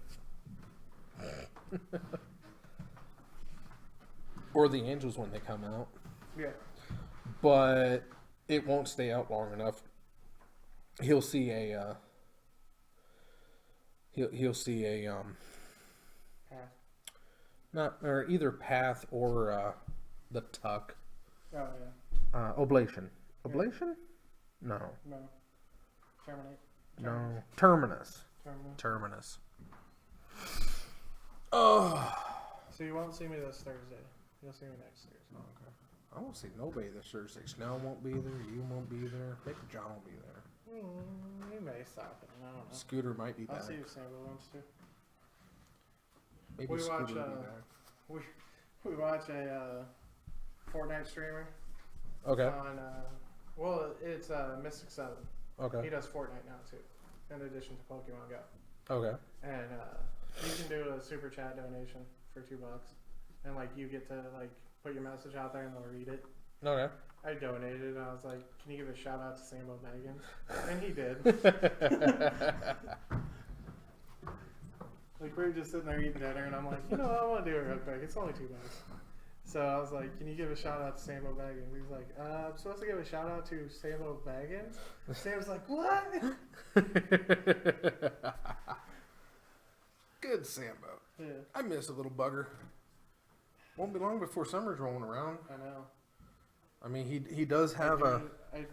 Or the angels when they come out. Yeah. But it won't stay out long enough. He'll see a he'll see a Path. not or either path or the tuck. Oh yeah. Oblation. Oblation? No. No. Terminate. No. Terminus. Terminus. Oh. So you won't see me this Thursday. You'll see me next Thursday. Okay. I won't see nobody this Thursday. Snell won't be there. You won't be there. Maybe John will be there. You may stop it. I don't know. Scooter might be back. I'll see if Sambo wants to. Maybe We Scooter watch, will be back. We watch a Fortnite streamer Okay. on it's Mystic 7. He Okay. does Fortnite now too, in addition to Pokemon Go. Okay. And you can do a super chat donation for $2, and like you get to like put your message out there and they'll read it. Okay. I donated and I was like, "Can you give a shout out to Sambo Baggins?" And he did. Like we were just sitting there eating dinner, and I'm like, I want to do it real quick. It's only $2. So I was like, "Can you give a shout out to Sambo Baggins?" He's like, "I'm supposed to give a shout out to Sambo Baggins." Sam's like, "What?" Good Sambo. Yeah, I miss a little bugger. Won't be long before summer's rolling around. I know. I mean, he does have I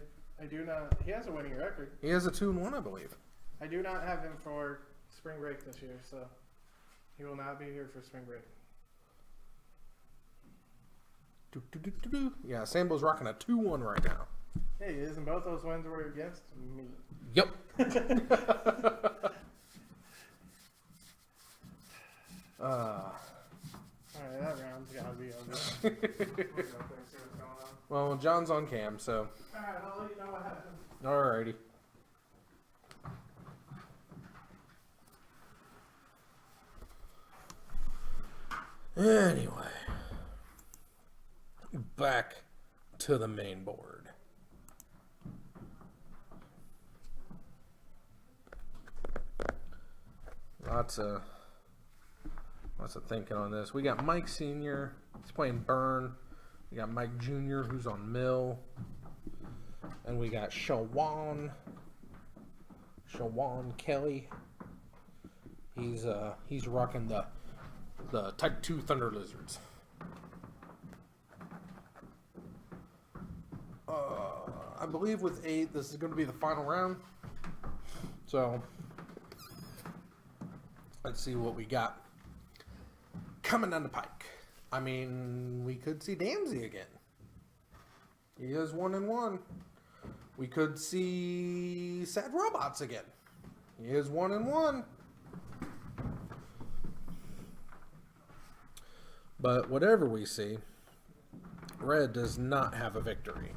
do not. He has a winning record. he has a 2-1, I believe. I do not have him for spring break this year, so he will not be here for spring break. Yeah, Sambo's rocking a 2-1 right now. Yeah, he is, and both those wins were against me. Yep. Alright, that round's gotta be over. Well, John's on cam, so. Alright, I'll let you know what happens. Alrighty. Anyway. Back to the main board. Lots of thinking on this. We got Mike Sr. He's playing Burn. We got Mike Jr. who's on Mill. And we got Shawan Kelly. He's rocking the Type 2 Thunder Lizards. I believe with 8, this is going to be the final round. So, let's see what we got coming down the pike. I mean, we could see Damsey again. He is 1-1. We could see Sad Robots again. He is 1-1. But whatever we see, Red does not have a victory.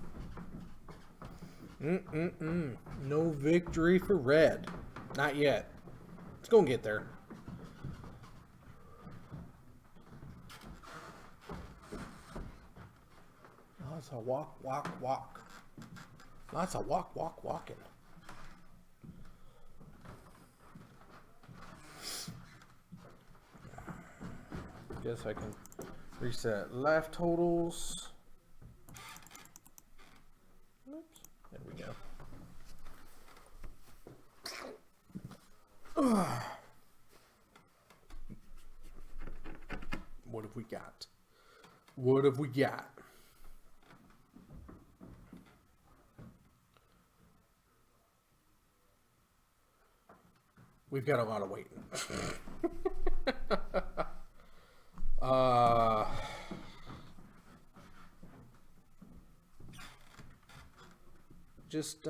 No victory for Red. Not yet. It's gonna get there. Lots of walk. Lots of walking. Guess I can reset life totals. Oops. There we go. What have we got? What have we got? We've got a lot of waiting. Just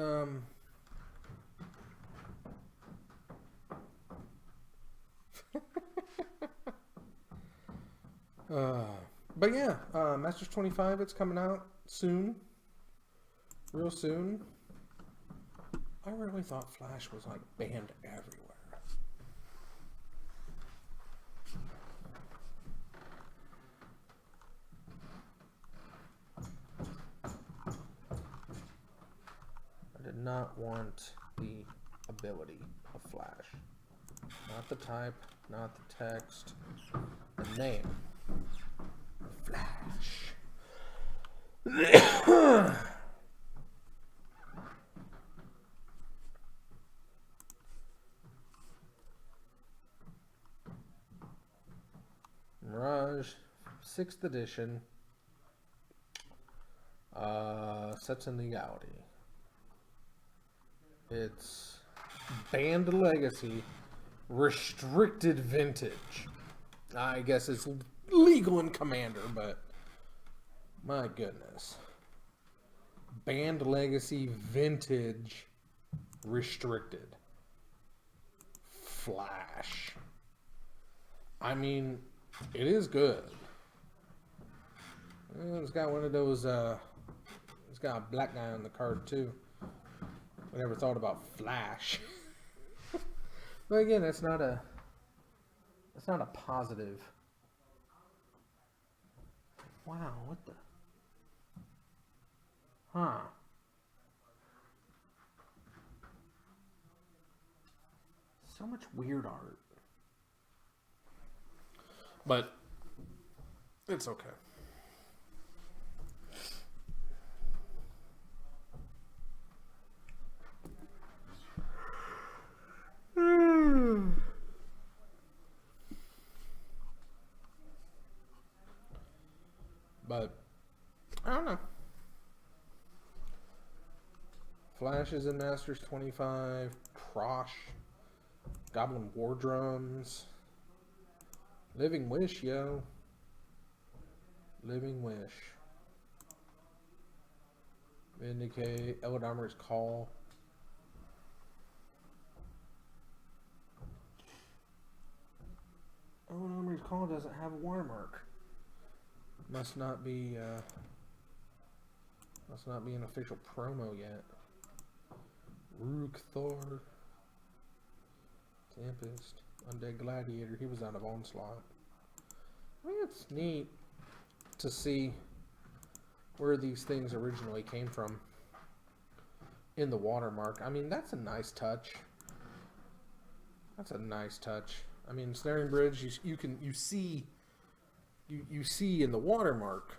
but yeah, Masters 25, it's coming out soon. Real soon. I really thought Flash was like banned everywhere. did not want the ability of Flash. Not the type, not the text, the name. Flash. Mirage, 6th edition. Sets in Legality. It's Banned Legacy, Restricted Vintage. I guess it's legal in Commander, but my goodness. Banned Legacy, Vintage, Restricted. Flash. I mean, it is good. It's got one of those, it's got a black guy on the card too. I never thought about Flash. But again, that's not a positive. Wow, what the? Huh. So much weird art. But it's okay. But I don't know. Flash is in Masters 25. Krosh. Goblin War Drums. Living Wish, yo. Living Wish. Vindicate. Eldomer's Call. Eldomer's Call doesn't have a watermark. Must not be an official promo yet. Rook Thor. Tempest. Undead Gladiator. He was out of Onslaught. I mean, it's neat to see where these things originally came from in the watermark. I mean, that's a nice touch. That's a nice touch. I mean, Snaring Bridge, you see in the watermark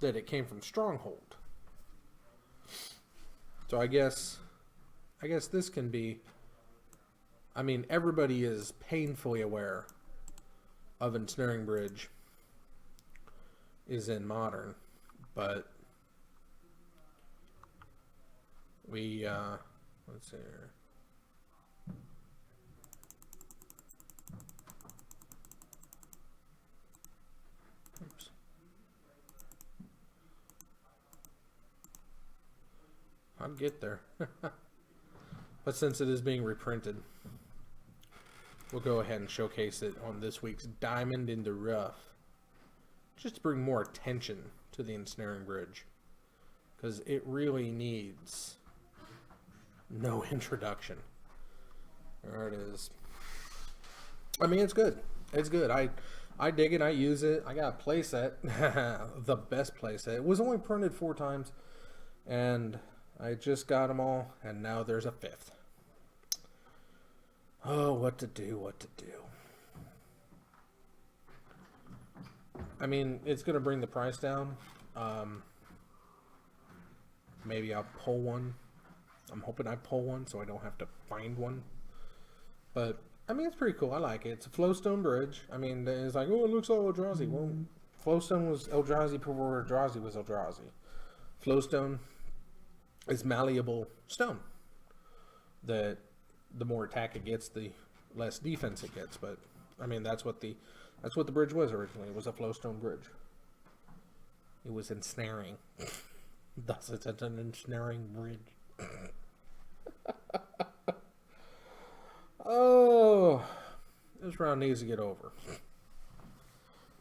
that it came from Stronghold. So I guess this can be, I mean, everybody is painfully aware of Ensnaring Bridge is in Modern, but we, let's see here. Oops. I'll get there. But since it is being reprinted, we'll go ahead and showcase it on this week's Diamond in the Rough. Just to bring more attention to the Ensnaring Bridge. Because it really needs no introduction. There it is. I mean, it's good. It's good. I dig it. I use it. I got a playset. The best playset. It was only printed 4 times. And I just got them all. And now there's a 5th. Oh, what to do, what to do. I mean, it's going to bring the price down. Maybe I'll pull one. I'm hoping I pull one so I don't have to find one. But, I mean, it's pretty cool. I like it. It's a Flowstone bridge. I mean, it's like, oh, it looks like Eldrazi. Well, Flowstone was Eldrazi before Eldrazi was Eldrazi. Flowstone is malleable stone. That the more attack it gets, the less defense it gets. But I mean, that's what the bridge was originally. It was a Flowstone bridge. It was ensnaring. Thus, it's an ensnaring bridge. Oh, this round needs to get over.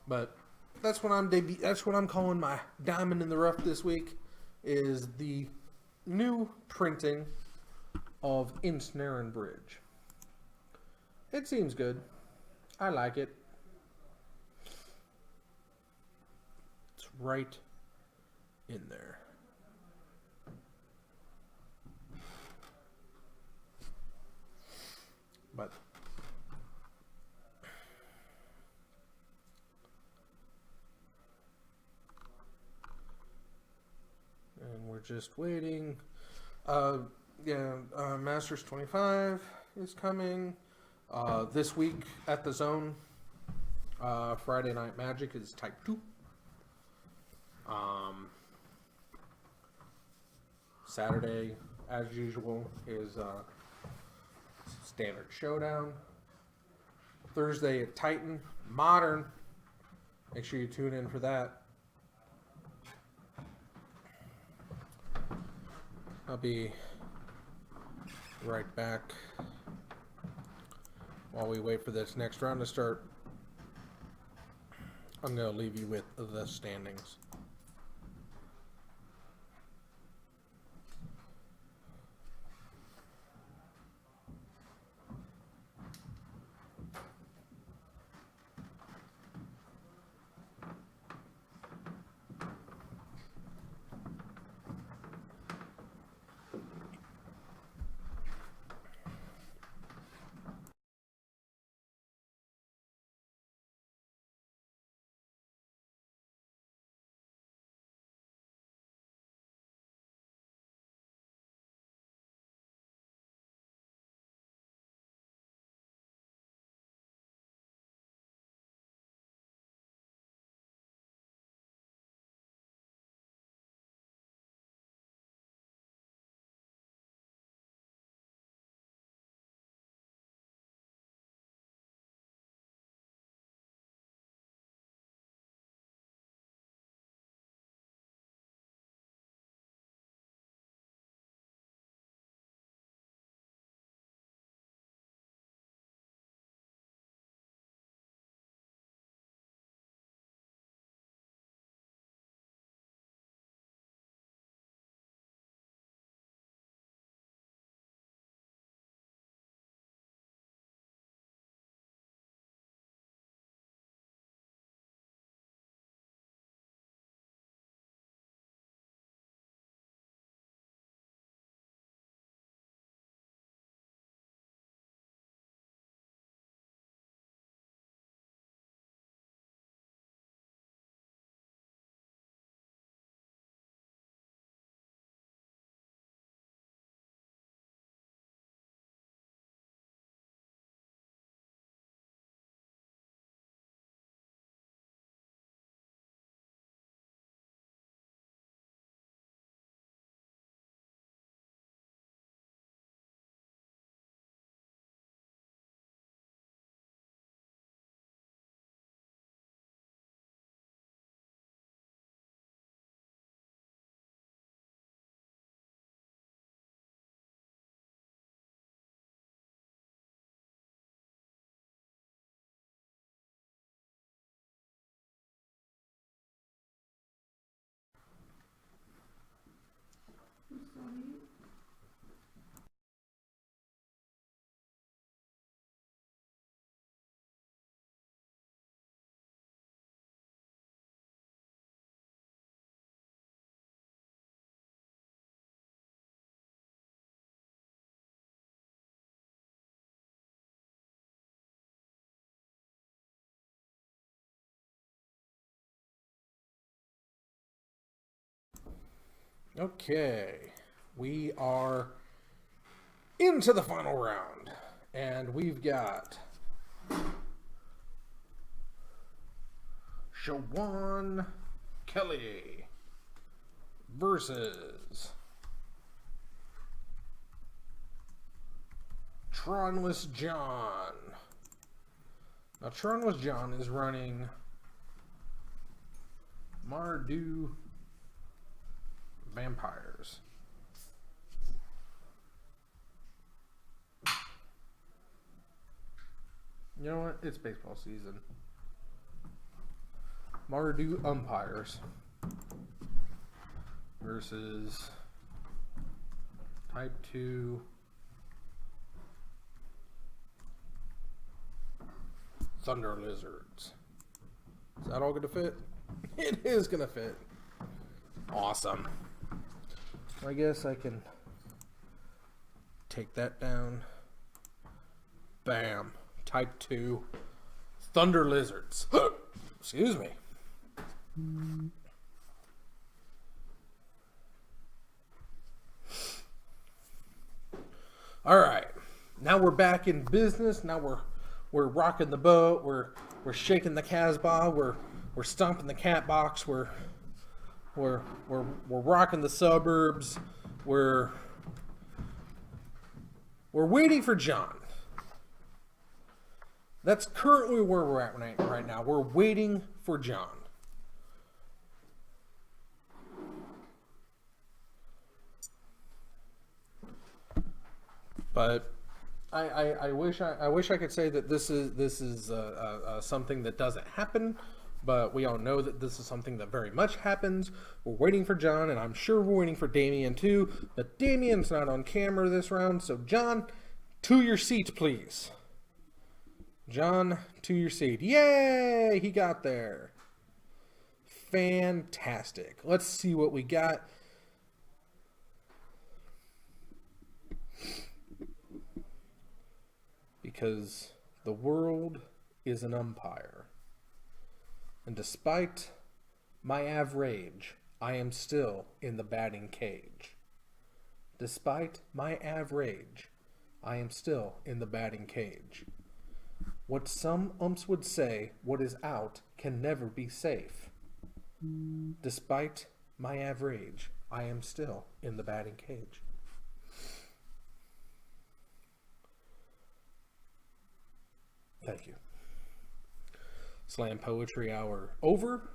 But that's what I'm calling my diamond in the rough this week. Is the new printing of Ensnaring Bridge. It seems good. I like it. It's right in there. we're just waiting. Masters 25 is coming. This week at the Zone, Friday Night Magic is Type 2. Saturday, as usual, is Standard Showdown. Thursday at Titan Modern. Make sure you tune in for that. I'll be right back while we wait for this next round to start. I'm going to leave you with the standings. Okay, we are into the final round, and we've got Shawan Kelly versus Tronless John. Now, Tronless John is running Mardu Vampires. You know what? It's baseball season. Mardu Umpires versus Type 2 Thunder Lizards. Is that all going to fit? It is going to fit. Awesome. I guess I can take that down. Bam. Type 2 Thunder Lizards. Excuse me. All right, now we're back in business. Now we're rocking the boat. We're shaking the Casbah. We're stomping the cat box. We're rocking the suburbs. We're waiting for John. That's currently where we're at right now. We're waiting for John. But I wish I could say that this is something that doesn't happen. But we all know that this is something that very much happens. We're waiting for John, and I'm sure we're waiting for Damien too. But Damien's not on camera this round, so John, to your seat, please. John, to your seat. Yay! He got there. Fantastic. Let's see what we got. Because the world is an umpire. And despite my average, I am still in the batting cage. Despite my average, I am still in the batting cage. What some umps would say, what is out can never be safe. Despite my average, I am still in the batting cage. Thank you. Slam Poetry Hour over.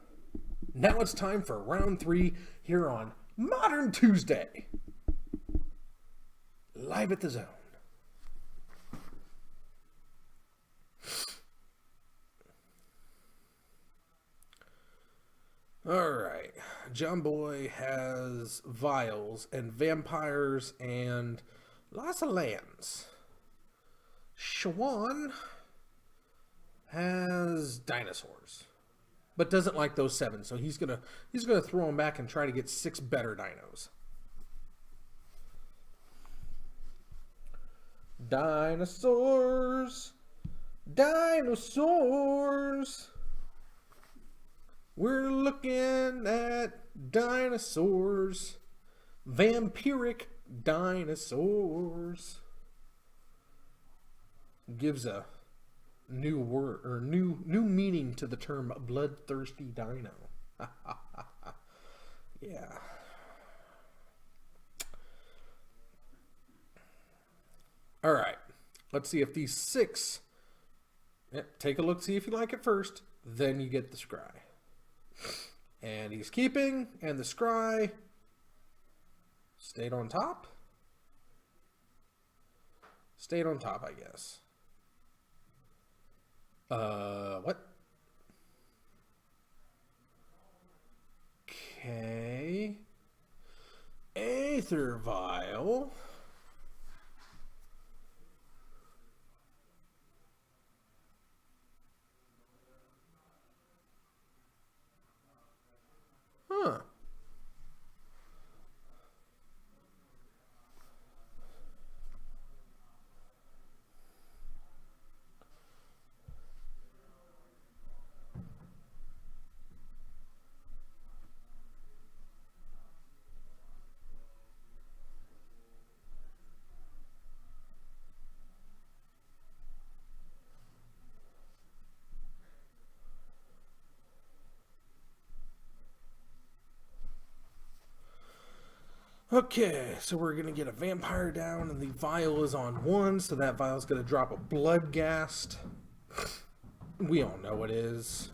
Now it's time for round 3 here on Modern Tuesday. Live at the Zone. Alright. John Boy has vials and vampires and lots of lands. Shawan has dinosaurs, but doesn't like those 7, so he's gonna throw them back and try to get 6 better dinos. Dinosaurs, dinosaurs. We're looking at dinosaurs, vampiric dinosaurs. Gives a new word or new meaning to the term bloodthirsty dino. Yeah. All right. Let's see if these 6. Take a look, see if you like it first. Then you get the scry. And he's keeping, and the scry stayed on top. Stayed on top, I guess. What? Okay. Aether Vial. Huh. Okay, so we're going to get a vampire down, and the vial is on 1, so that vial's going to drop a Bloodghast. We all know it is.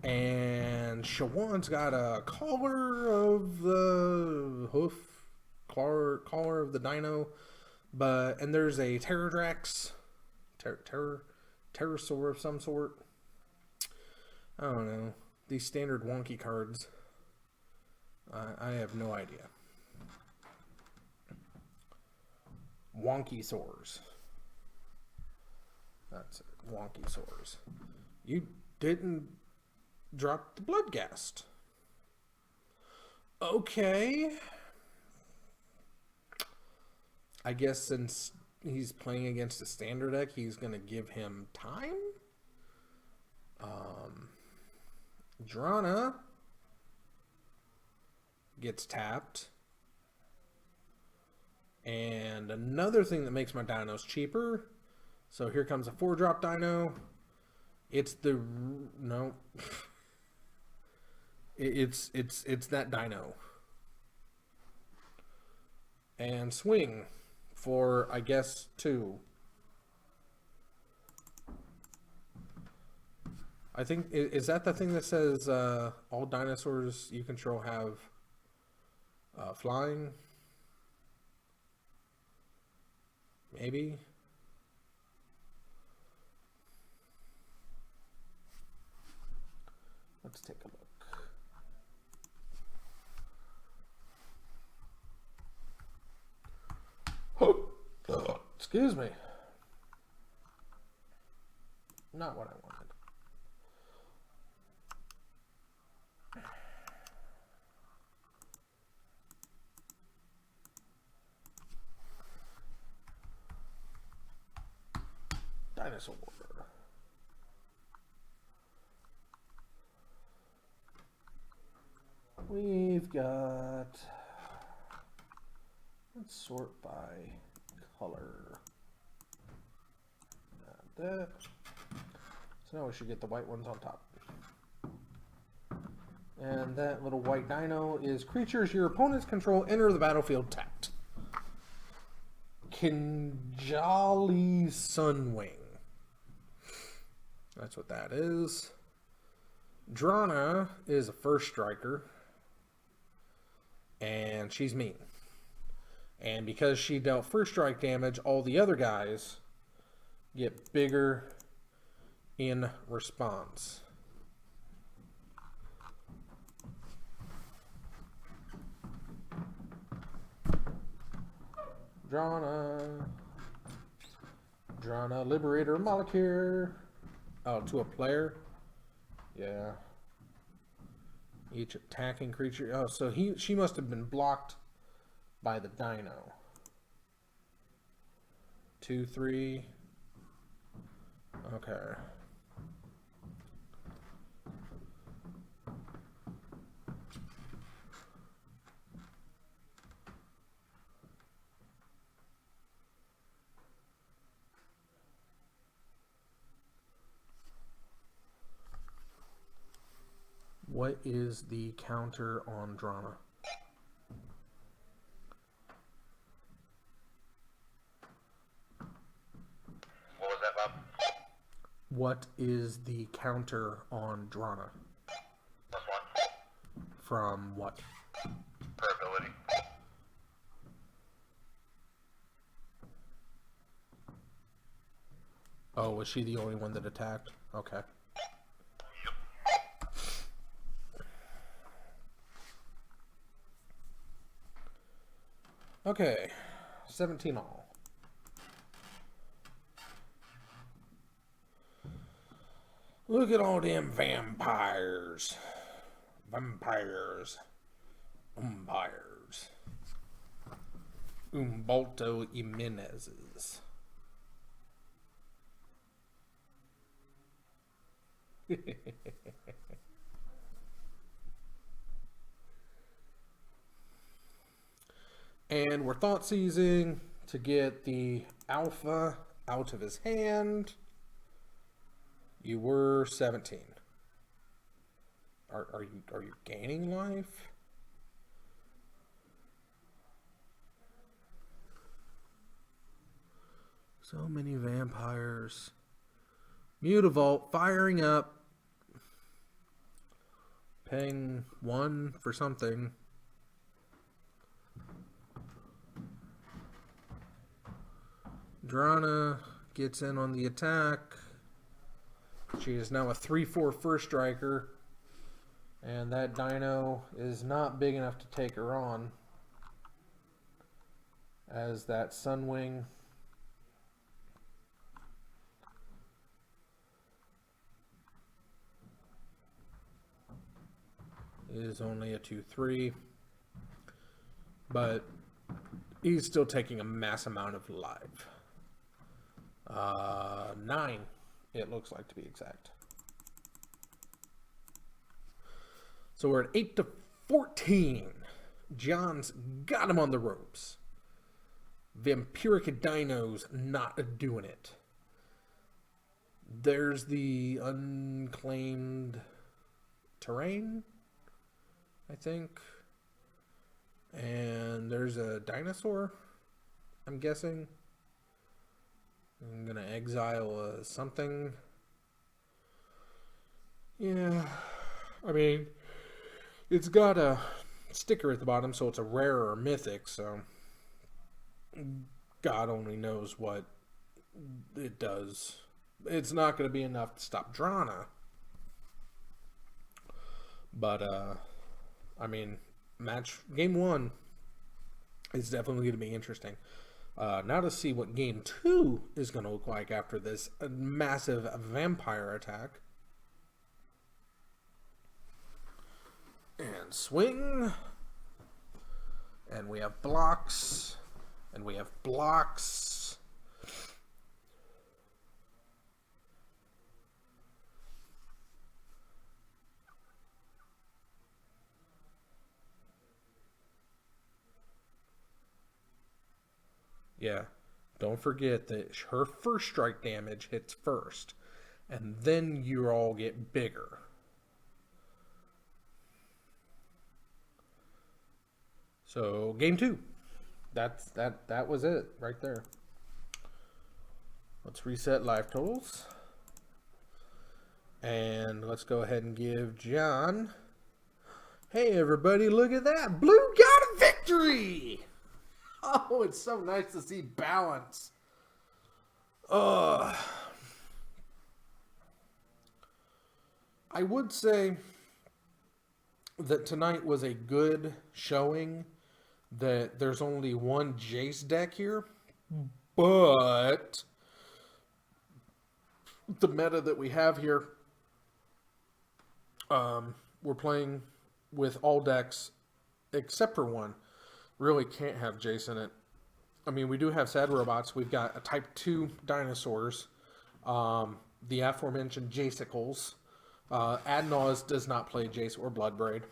And Shawan's got a collar of the hoof, collar of the dino, and there's a Pterodrax, pterosaur of some sort. I don't know. These standard wonky cards. I have no idea. Wonky Sores. That's it. Wonky Sores. You didn't drop the Bloodghast. Okay. I guess since he's playing against a standard deck, he's going to give him time. Drana gets tapped. And And another thing that makes my dinos cheaper. So here comes a 4-drop dino. It's the no. It's that dino. And swing for, I guess, 2. I think, is that the thing that says all dinosaurs you control have flying? Maybe. Let's take a look. Oh, excuse me. Not what I wanted. Dinosaur. We've got, let's sort by color. Not that. So now we should get the white ones on top. And that little white dino is creatures your opponents control enter the battlefield tapped. Kinjali Sunwing. That's what that is. Drana is a first striker. And she's mean. And because she dealt first strike damage, all the other guys get bigger in response. Drana, Liberator Molecule. Oh, to a player? Yeah. Each attacking creature. Oh, so she must have been blocked by the dino. 2, 3. Okay. What is the counter on Drana? What was that, Bob? What is the counter on Drana? +1. From what? Per ability. Oh, was she the only one that attacked? Okay. Okay, 17 all. Look at all them vampires. Umpires. Umbalto Jimenez's. And we're thought seizing to get the alpha out of his hand. You were 17. Are you gaining life? So many vampires. Mutavault firing up. Paying 1 for something. Drana gets in on the attack. She is now a 3/4 first striker. And that dino is not big enough to take her on. As that Sunwing is only a 2/3. But he's still taking a mass amount of life. 9, it looks like, to be exact. So we're at 8-14. John's got him on the ropes. Vampiric Dinos not doing it. There's the unclaimed terrain, I think. And there's a dinosaur, I'm guessing. I'm gonna exile something. Yeah, I mean, it's got a sticker at the bottom, so it's a rare or mythic, so God only knows what it does. It's not going to be enough to stop Drana. But, I mean, game 1 is definitely going to be interesting. Now to see what game 2 is going to look like after this massive vampire attack. And swing. And we have blocks. And we have blocks. Yeah, don't forget that her first strike damage hits first, and then you all get bigger. So game 2, that was it right there. Let's reset life totals, and let's go ahead and give John. Hey everybody, look at that! Blue got a victory! Oh, it's so nice to see balance. I would say that tonight was a good showing, that there's only one Jace deck here, but the meta that we have here, we're playing with all decks except for one. Really can't have Jace in it. I mean, we do have sad robots. We've got a type 2 dinosaurs, the aforementioned Jace-Icles. Adnaz does not play Jace or Bloodbraid.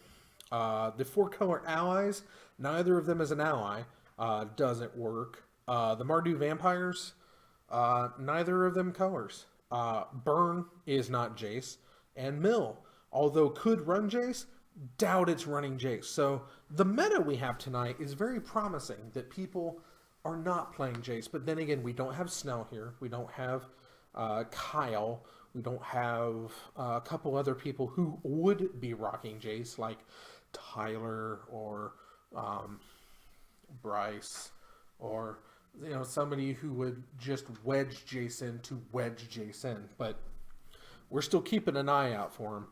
The 4-color allies, neither of them is an ally. Doesn't work. The Mardu vampires, neither of them colors. Burn is not Jace. And Mill, although could run Jace, doubt it's running Jace. So the meta we have tonight is very promising, that people are not playing Jace. But then again, we don't have Snell here. We don't have Kyle. We don't have a couple other people who would be rocking Jace, like Tyler or Bryce, or somebody who would just wedge Jace in to wedge Jace in. But we're still keeping an eye out for him.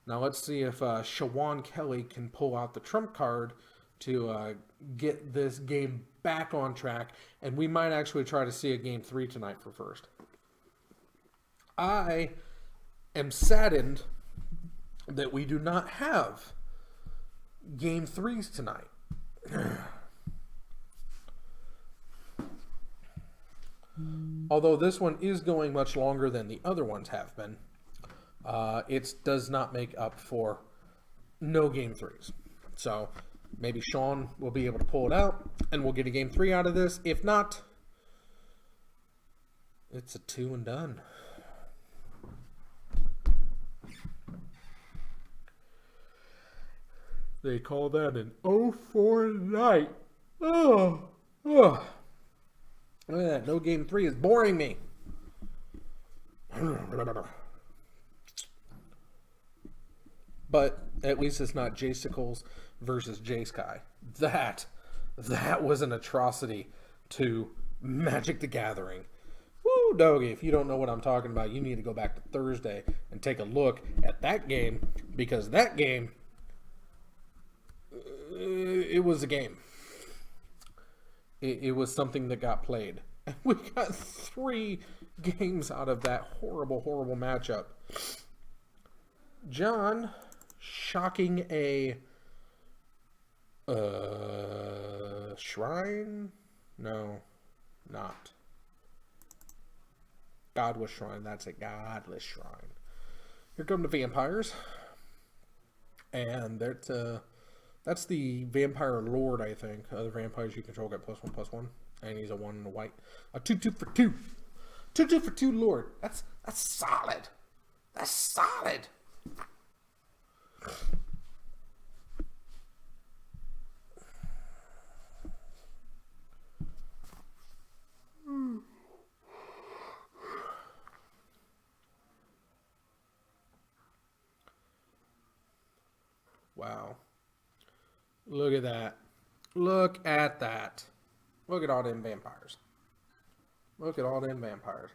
Now let's see if Shawan Kelly can pull out the trump card to get this game back on track. And we might actually try to see a game 3 tonight for first. I am saddened that we do not have game 3s tonight. Although this one is going much longer than the other ones have been. It does not make up for no game 3s. So maybe Sean will be able to pull it out and we'll get a game 3 out of this. If not, it's a 2 and done. They call that an 0-4 night. Oh. Look at that. No game 3 is boring me. But at least it's not Jace-Icles versus Jace-Kai. That was an atrocity to Magic the Gathering. Woo, doggy. If you don't know what I'm talking about, you need to go back to Thursday and take a look at that game, because that game, it was a game. It was something that got played. And we got 3 games out of that horrible, horrible matchup. John, shocking a shrine? No, not. Godless shrine. That's a godless shrine. Here come the vampires. And that's That's the Vampire Lord, I think. Other vampires you control get +1/+1. And he's a 1 and a white. A 2/2 for 2. 2/2 for 2 Lord. That's solid. That's solid. Wow. Look at that. Look at that. Look at all them vampires. Look at all them vampires.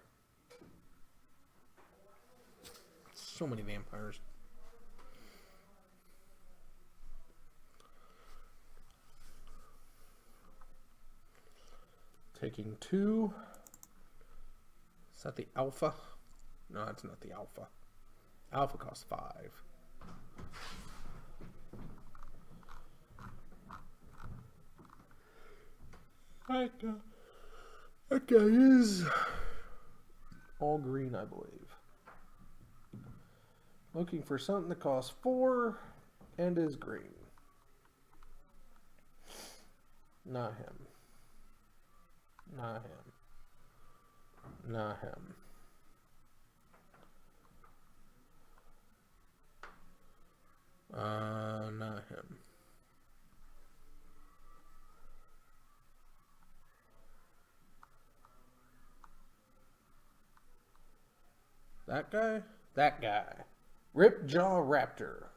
So many vampires. Taking 2. Is that the alpha? No, that's not the alpha. Alpha costs 5. That guy is all green, I believe. Looking for something that costs 4 and is green. Not him. Not him. Not him. Not him. That guy? That guy. Ripjaw Raptor.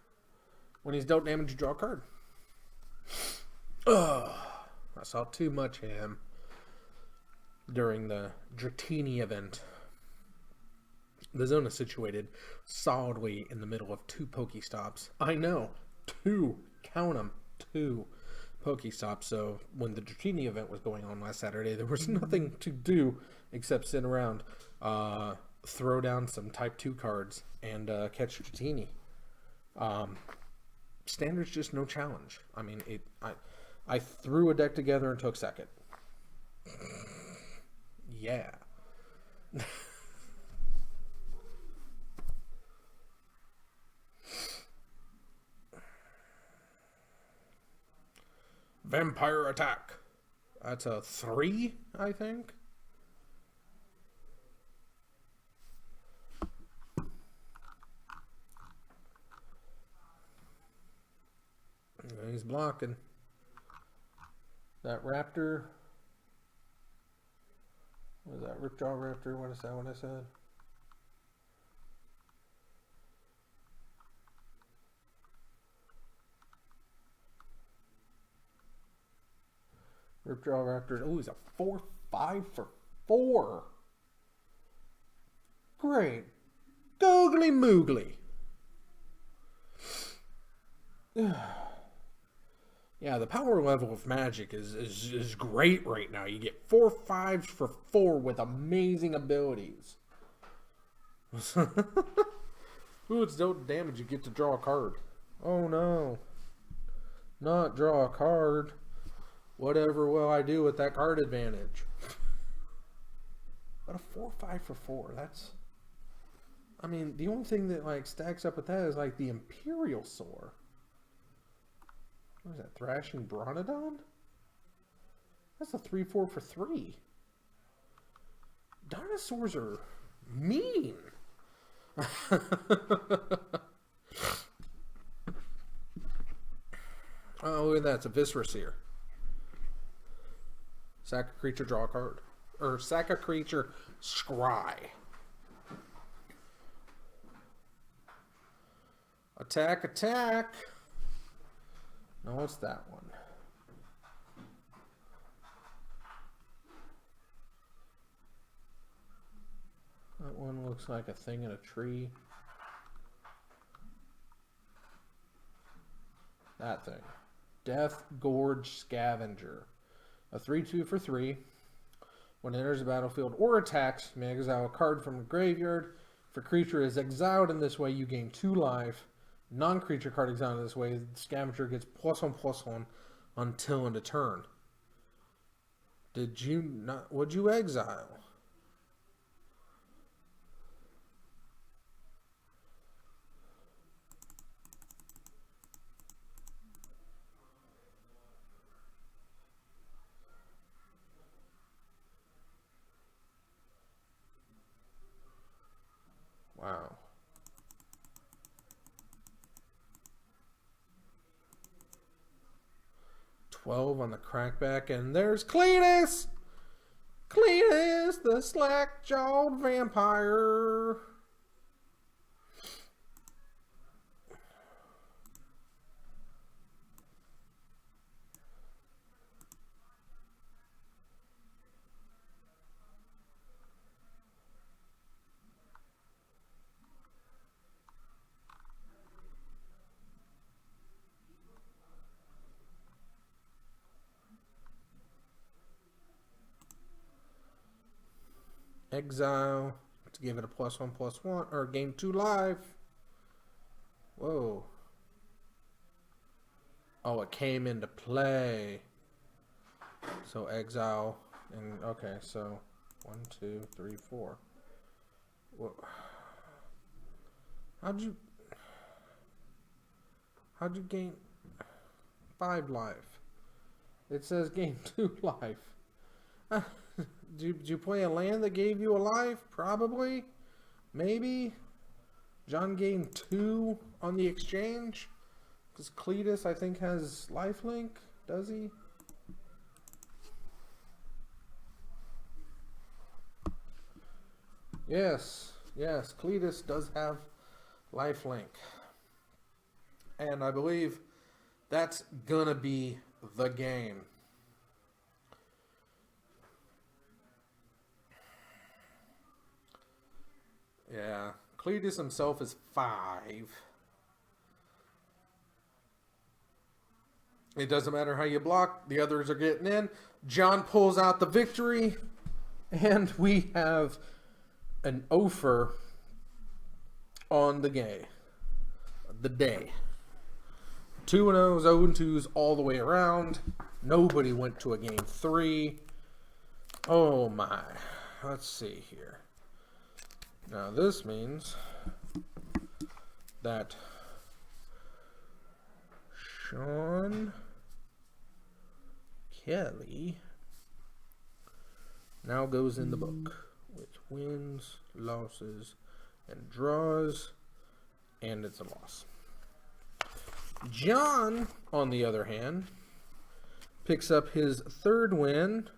When he's dealt damage, you draw a card. Ugh. I saw too much of him during the Dratini event. The zone is situated solidly in the middle of 2 Pokestops. I know. 2. Count them. 2 Pokestops. So when the Dratini event was going on last Saturday, there was nothing to do except sit around, throw down some Type 2 cards, and catch Dratini. Standard's just no challenge. I mean, I threw a deck together and took second. Yeah. Vampire Attack. That's a 3, I think. He's blocking. That Raptor. What is that? Ripjaw Raptor? What is that? What I said? Ripjaw Raptor. Oh, he's a 4/5 for 4. Great. Googly moogly. Yeah, the power level of Magic is great right now. You get 4/5s for 4 with amazing abilities. Ooh, it's dealt damage. You get to draw a card. Oh no. Not draw a card. Whatever will I do with that card advantage? But a 4/5 for 4, that's... I mean, the only thing that like stacks up with that is like the Imperial Soar. What is that? Thrashing Bronodon? That's a 3/4 for 3. Dinosaurs are mean. Oh, look at that. It's a Visceraseer. Sack a creature, draw a card. Or sack a creature, scry. Attack, attack. Now what's that one? That one looks like a thing in a tree. That thing. Death Gorge Scavenger. A 3/2 for 3. When it enters the battlefield or attacks, you may exile a card from the graveyard. If a creature is exiled in this way, you gain 2 life. Non-creature card exiled in this way, the scavenger gets +1/+1 until end of turn. Did you not? Would you exile? 12 on the crackback, and there's Cletus! Cletus, the slack-jawed vampire. Exile to give it a +1/+1 or game 2 live. Whoa. Oh, it came into play. So exile and okay, so 1, 2, 3, 4. Whoa. How'd you gain 5 life? It says game 2 life. Did you play a land that gave you a life? Probably. Maybe. John gained 2 on the exchange. Because Cletus, I think, has lifelink. Does he? Yes. Yes. Cletus does have lifelink. And I believe that's gonna be the game. Yeah, Cletus himself is 5. It doesn't matter how you block, the others are getting in. John pulls out the victory, and we have an offer on the day. 2-0s, 0-2s all the way around. Nobody went to a game 3. Oh my. Let's see here. Now this means that Sean Kelly now goes in the book with wins, losses, and draws, and it's a loss. John, on the other hand, picks up his 3rd win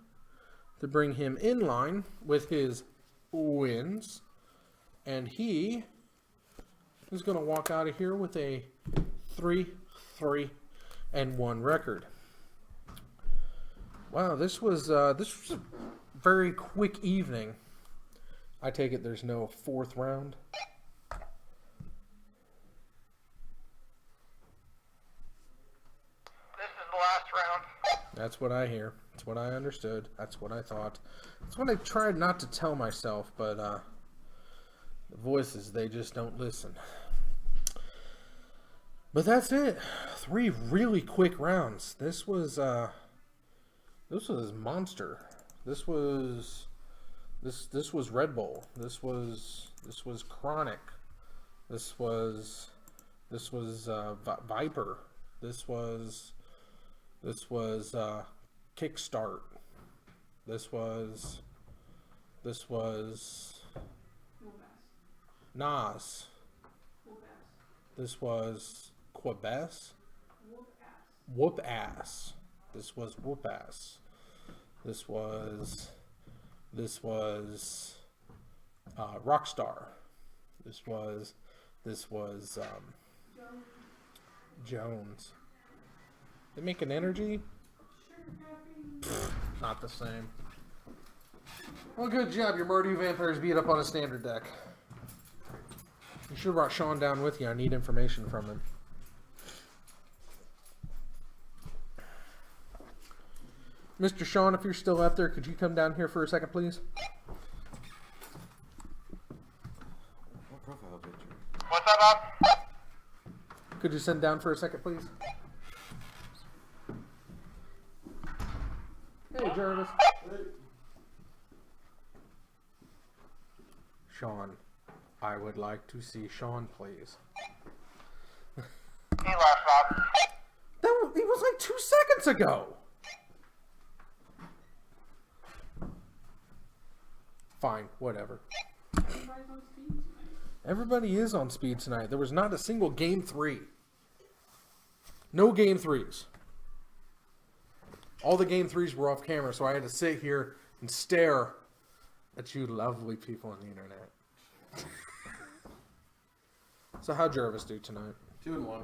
to bring him in line with his wins. And he is going to walk out of here with a 3-3-1 record. Wow, this was a very quick evening. I take it there's no 4th round. This is the last round. That's what I hear. That's what I understood. That's what I thought. That's what I tried not to tell myself, but the voices, they just don't listen. But that's it. 3 really quick rounds. This was monster. This was Red Bull. This was Chronic. This was Viper. This was Kickstart. This was Nas. This was Quebess. Whoop ass. This was whoop ass. This was Rockstar. This was Jones. They make an energy? Pfft, not the same. Well, good job. Your Mardu Vampires beat up on a standard deck. You should have brought Sean down with you. I need information from him. Mr. Sean, if you're still out there, could you come down here for a second, please? What profile picture? What's up, Bob? Could you send down for a second, please? Hey, Jarvis. Sean, I would like to see Sean, please. He left, Bob. It was like 2 seconds ago. Fine, whatever. Everybody is on speed tonight. There was not a single game 3. No game 3s. All the game 3s were off camera, so I had to sit here and stare at you lovely people on the internet. So how'd Jervis do tonight? 2-1.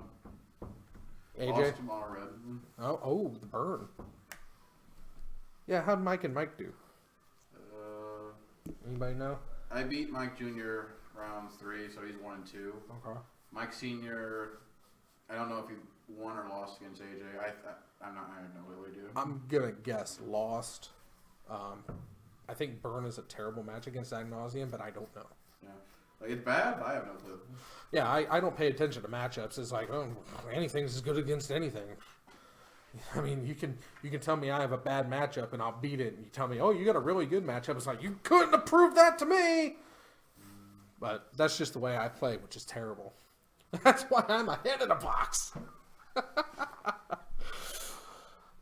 AJ? Lost to Mono Red. Oh, the burn. Yeah, how'd Mike and Mike do? Anybody know? I beat Mike Jr. round 3, so he's 1 and 2. Okay. Mike Sr. I don't know if he won or lost against AJ. I have no idea. I'm gonna guess lost. I think Burn is a terrible match against Ad Nauseam, but I don't know. Yeah, like it's bad, but I have no clue. Yeah, I don't pay attention to matchups. It's like, oh, anything's as good against anything. I mean, you can tell me I have a bad matchup and I'll beat it, and you tell me, oh, you got a really good matchup. It's like, you couldn't have proved that to me. But that's just the way I play, which is terrible. That's why I'm ahead of the box.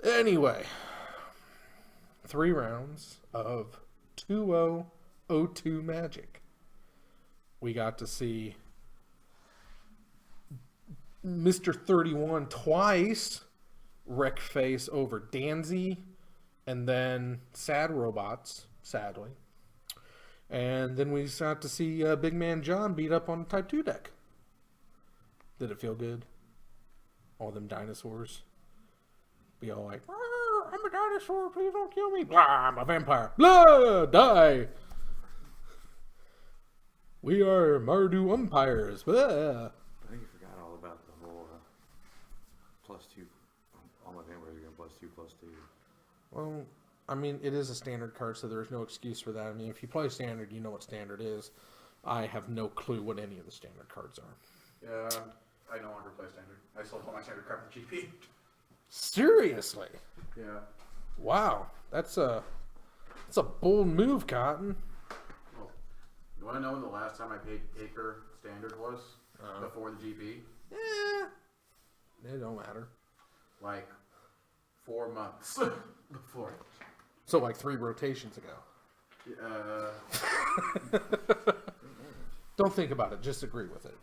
Anyway, 3 rounds of 2-0-0-2 Magic. We got to see Mr. 31 twice wreck face over Danzy, and then Sad Robots, sadly. And then we got to see Big Man John beat up on the Type 2 deck. Did it feel good? All them dinosaurs. Be all like, I'm a dinosaur, please don't kill me. Blah, I'm a vampire. Blah, die. We are Mardu umpires. Blah. I think you forgot all about the whole +2. All my vampires are going +2/+2. Well, I mean, it is a standard card, so there's no excuse for that. I mean, if you play standard, you know what standard is. I have no clue what any of the standard cards are. Yeah, I no longer play standard. I sold all my standard card for GP. Seriously? Yeah. Wow, that's a bold move, Cotton. Well, you want to know when the last time I paid Acre standard was? Before the GP? It don't matter. Like 4 months before. So like 3 rotations ago. Don't think about it. Just agree with it.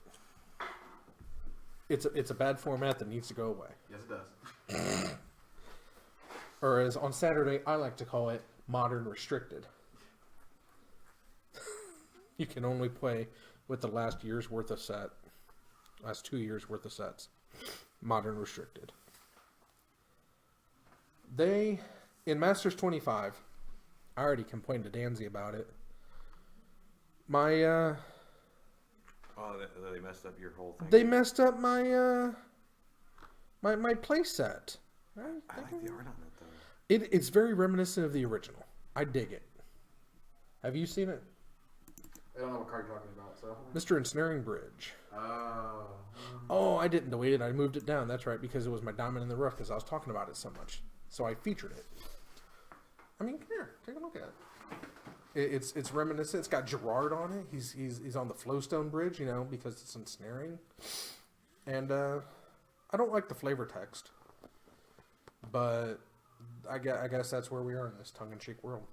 It's a bad format that needs to go away. Yes, it does. Or as on Saturday, I like to call it modern restricted. You can only play with the last 2 years worth of sets. Modern restricted. In Masters 25, I already complained to Danzy about it. They messed up your whole thing. They messed up my my play set. I like the art on it, though. It's very reminiscent of the original. I dig it. Have you seen it? I don't know what card you're talking about, so. Mr. Ensnaring Bridge. Oh, I didn't delete it. I moved it down. That's right, because it was my diamond in the rough because I was talking about it so much. So I featured it. I mean, here, take a look at it. It's reminiscent. It's got Gerard on it. He's on the Flowstone Bridge, because it's ensnaring. And I don't like the flavor text, but I guess that's where we are in this tongue-in-cheek world.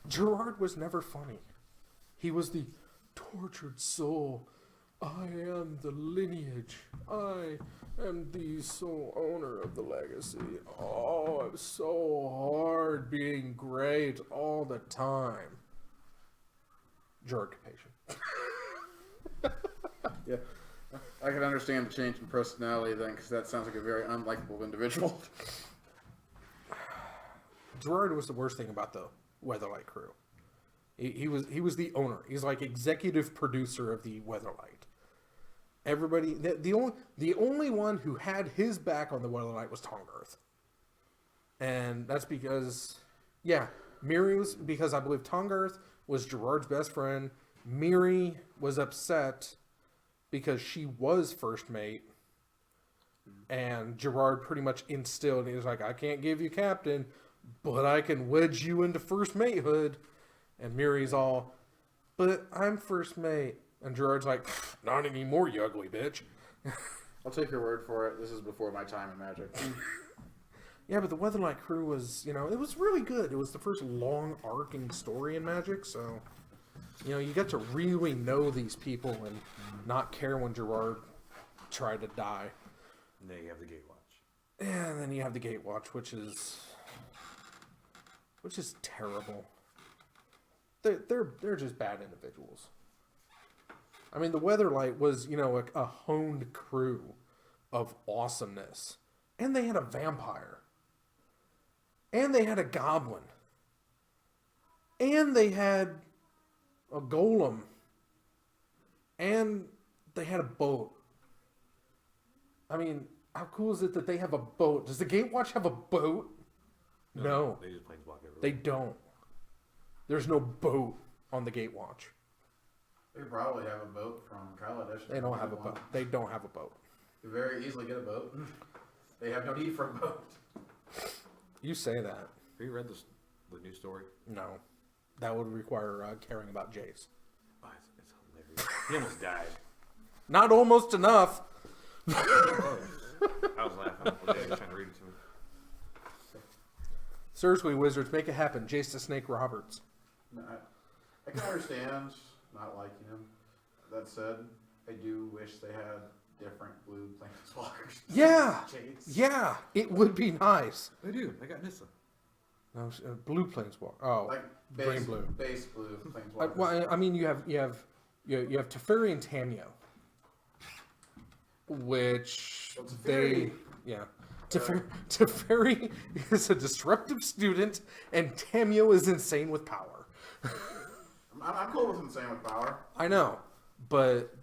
Gerard was never funny. He was the tortured soul. I am the lineage. I am the sole owner of the legacy. Oh, I'm so hard being great all the time. Gerard Capation. Yeah. I can understand the change in personality then, because that sounds like a very unlikable individual. Gerard was the worst thing about the Weatherlight crew. He was the owner. He's like executive producer of the Weatherlight. Everybody, the only one who had his back on the Weatherlight was Tongarth. And that's because, Miri was, because I believe Tongarth was Gerard's best friend. Miri was upset because she was first mate. And Gerard pretty much instilled, he was like, I can't give you captain, but I can wedge you into first matehood. And Miri's all, but I'm first mate. And Gerard's like, not anymore, you ugly bitch. I'll take your word for it. This is before my time in Magic. Yeah, but the Weatherlight crew was, it was really good. It was the first long arcing story in Magic, so, you get to really know these people and not care when Gerard tried to die. And then you have the Gatewatch. And then you have the Gatewatch, which is terrible. They're just bad individuals. I mean, the Weatherlight was, a honed crew of awesomeness. And they had a vampire. And they had a goblin. And they had a golem. And they had a boat. I mean, how cool is it that they have a boat? Does the Gatewatch have a boat? No. They just planeswalk everywhere. They don't. There's no boat on the Gatewatch. They probably have a boat from Kaladesh. They don't have a boat. They don't have a boat. You very easily get a boat. They have no need for a boat. You say that. Have you read the new story? No. That would require caring about Jace. Oh, it's hilarious. He almost died. Not almost enough. I was laughing. I was trying to read it to me. Seriously, Wizards, make it happen. Jace the Snake Roberts. No, I can understand not liking him. That said, I do wish they had different blue planeswalkers. Yeah. Jace. Yeah. It would be nice. They do. They got Nissa. No, blue Planeswalker. Oh, Like green blue. Base blue planeswalkers. Well, I mean, you have Teferi and Tamio, which Well, they Teferi is a disruptive student, and Tamio is insane with power. I'm cool with insane with power. I know, but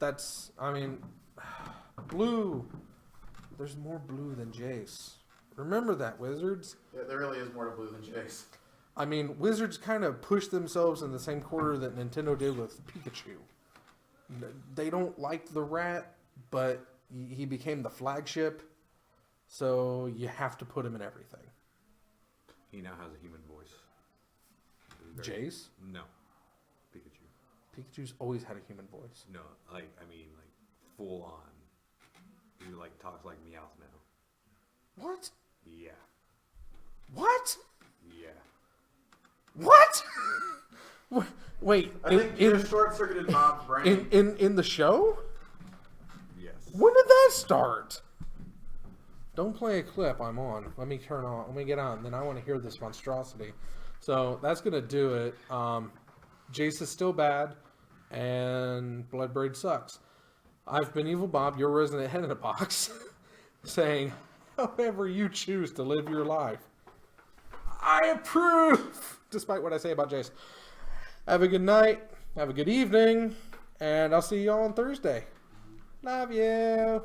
blue. There's more blue than Jace. Remember that, Wizards. Yeah, there really is more to blue than Jace. I mean, Wizards kind of pushed themselves in the same corner that Nintendo did with Pikachu. They don't like the rat, but he became the flagship, so you have to put him in everything. He now has a human voice. Jace? No. Pikachu. Pikachu's always had a human voice. No, like full on. He talks like Meowth now. What? Yeah. What? Yeah. What? Wait. I think you just short-circuited Bob's brain. In the show? Yes. When did that start? Don't play a clip. I'm on. Let me get on. Then I want to hear this monstrosity. So that's gonna do it. Jace is still bad, and Bloodbraid sucks. I've been Evil Bob, your resident head in a box, saying, however you choose to live your life, I approve, despite what I say about Jace. Have a good night, have a good evening, and I'll see you all on Thursday. Love you.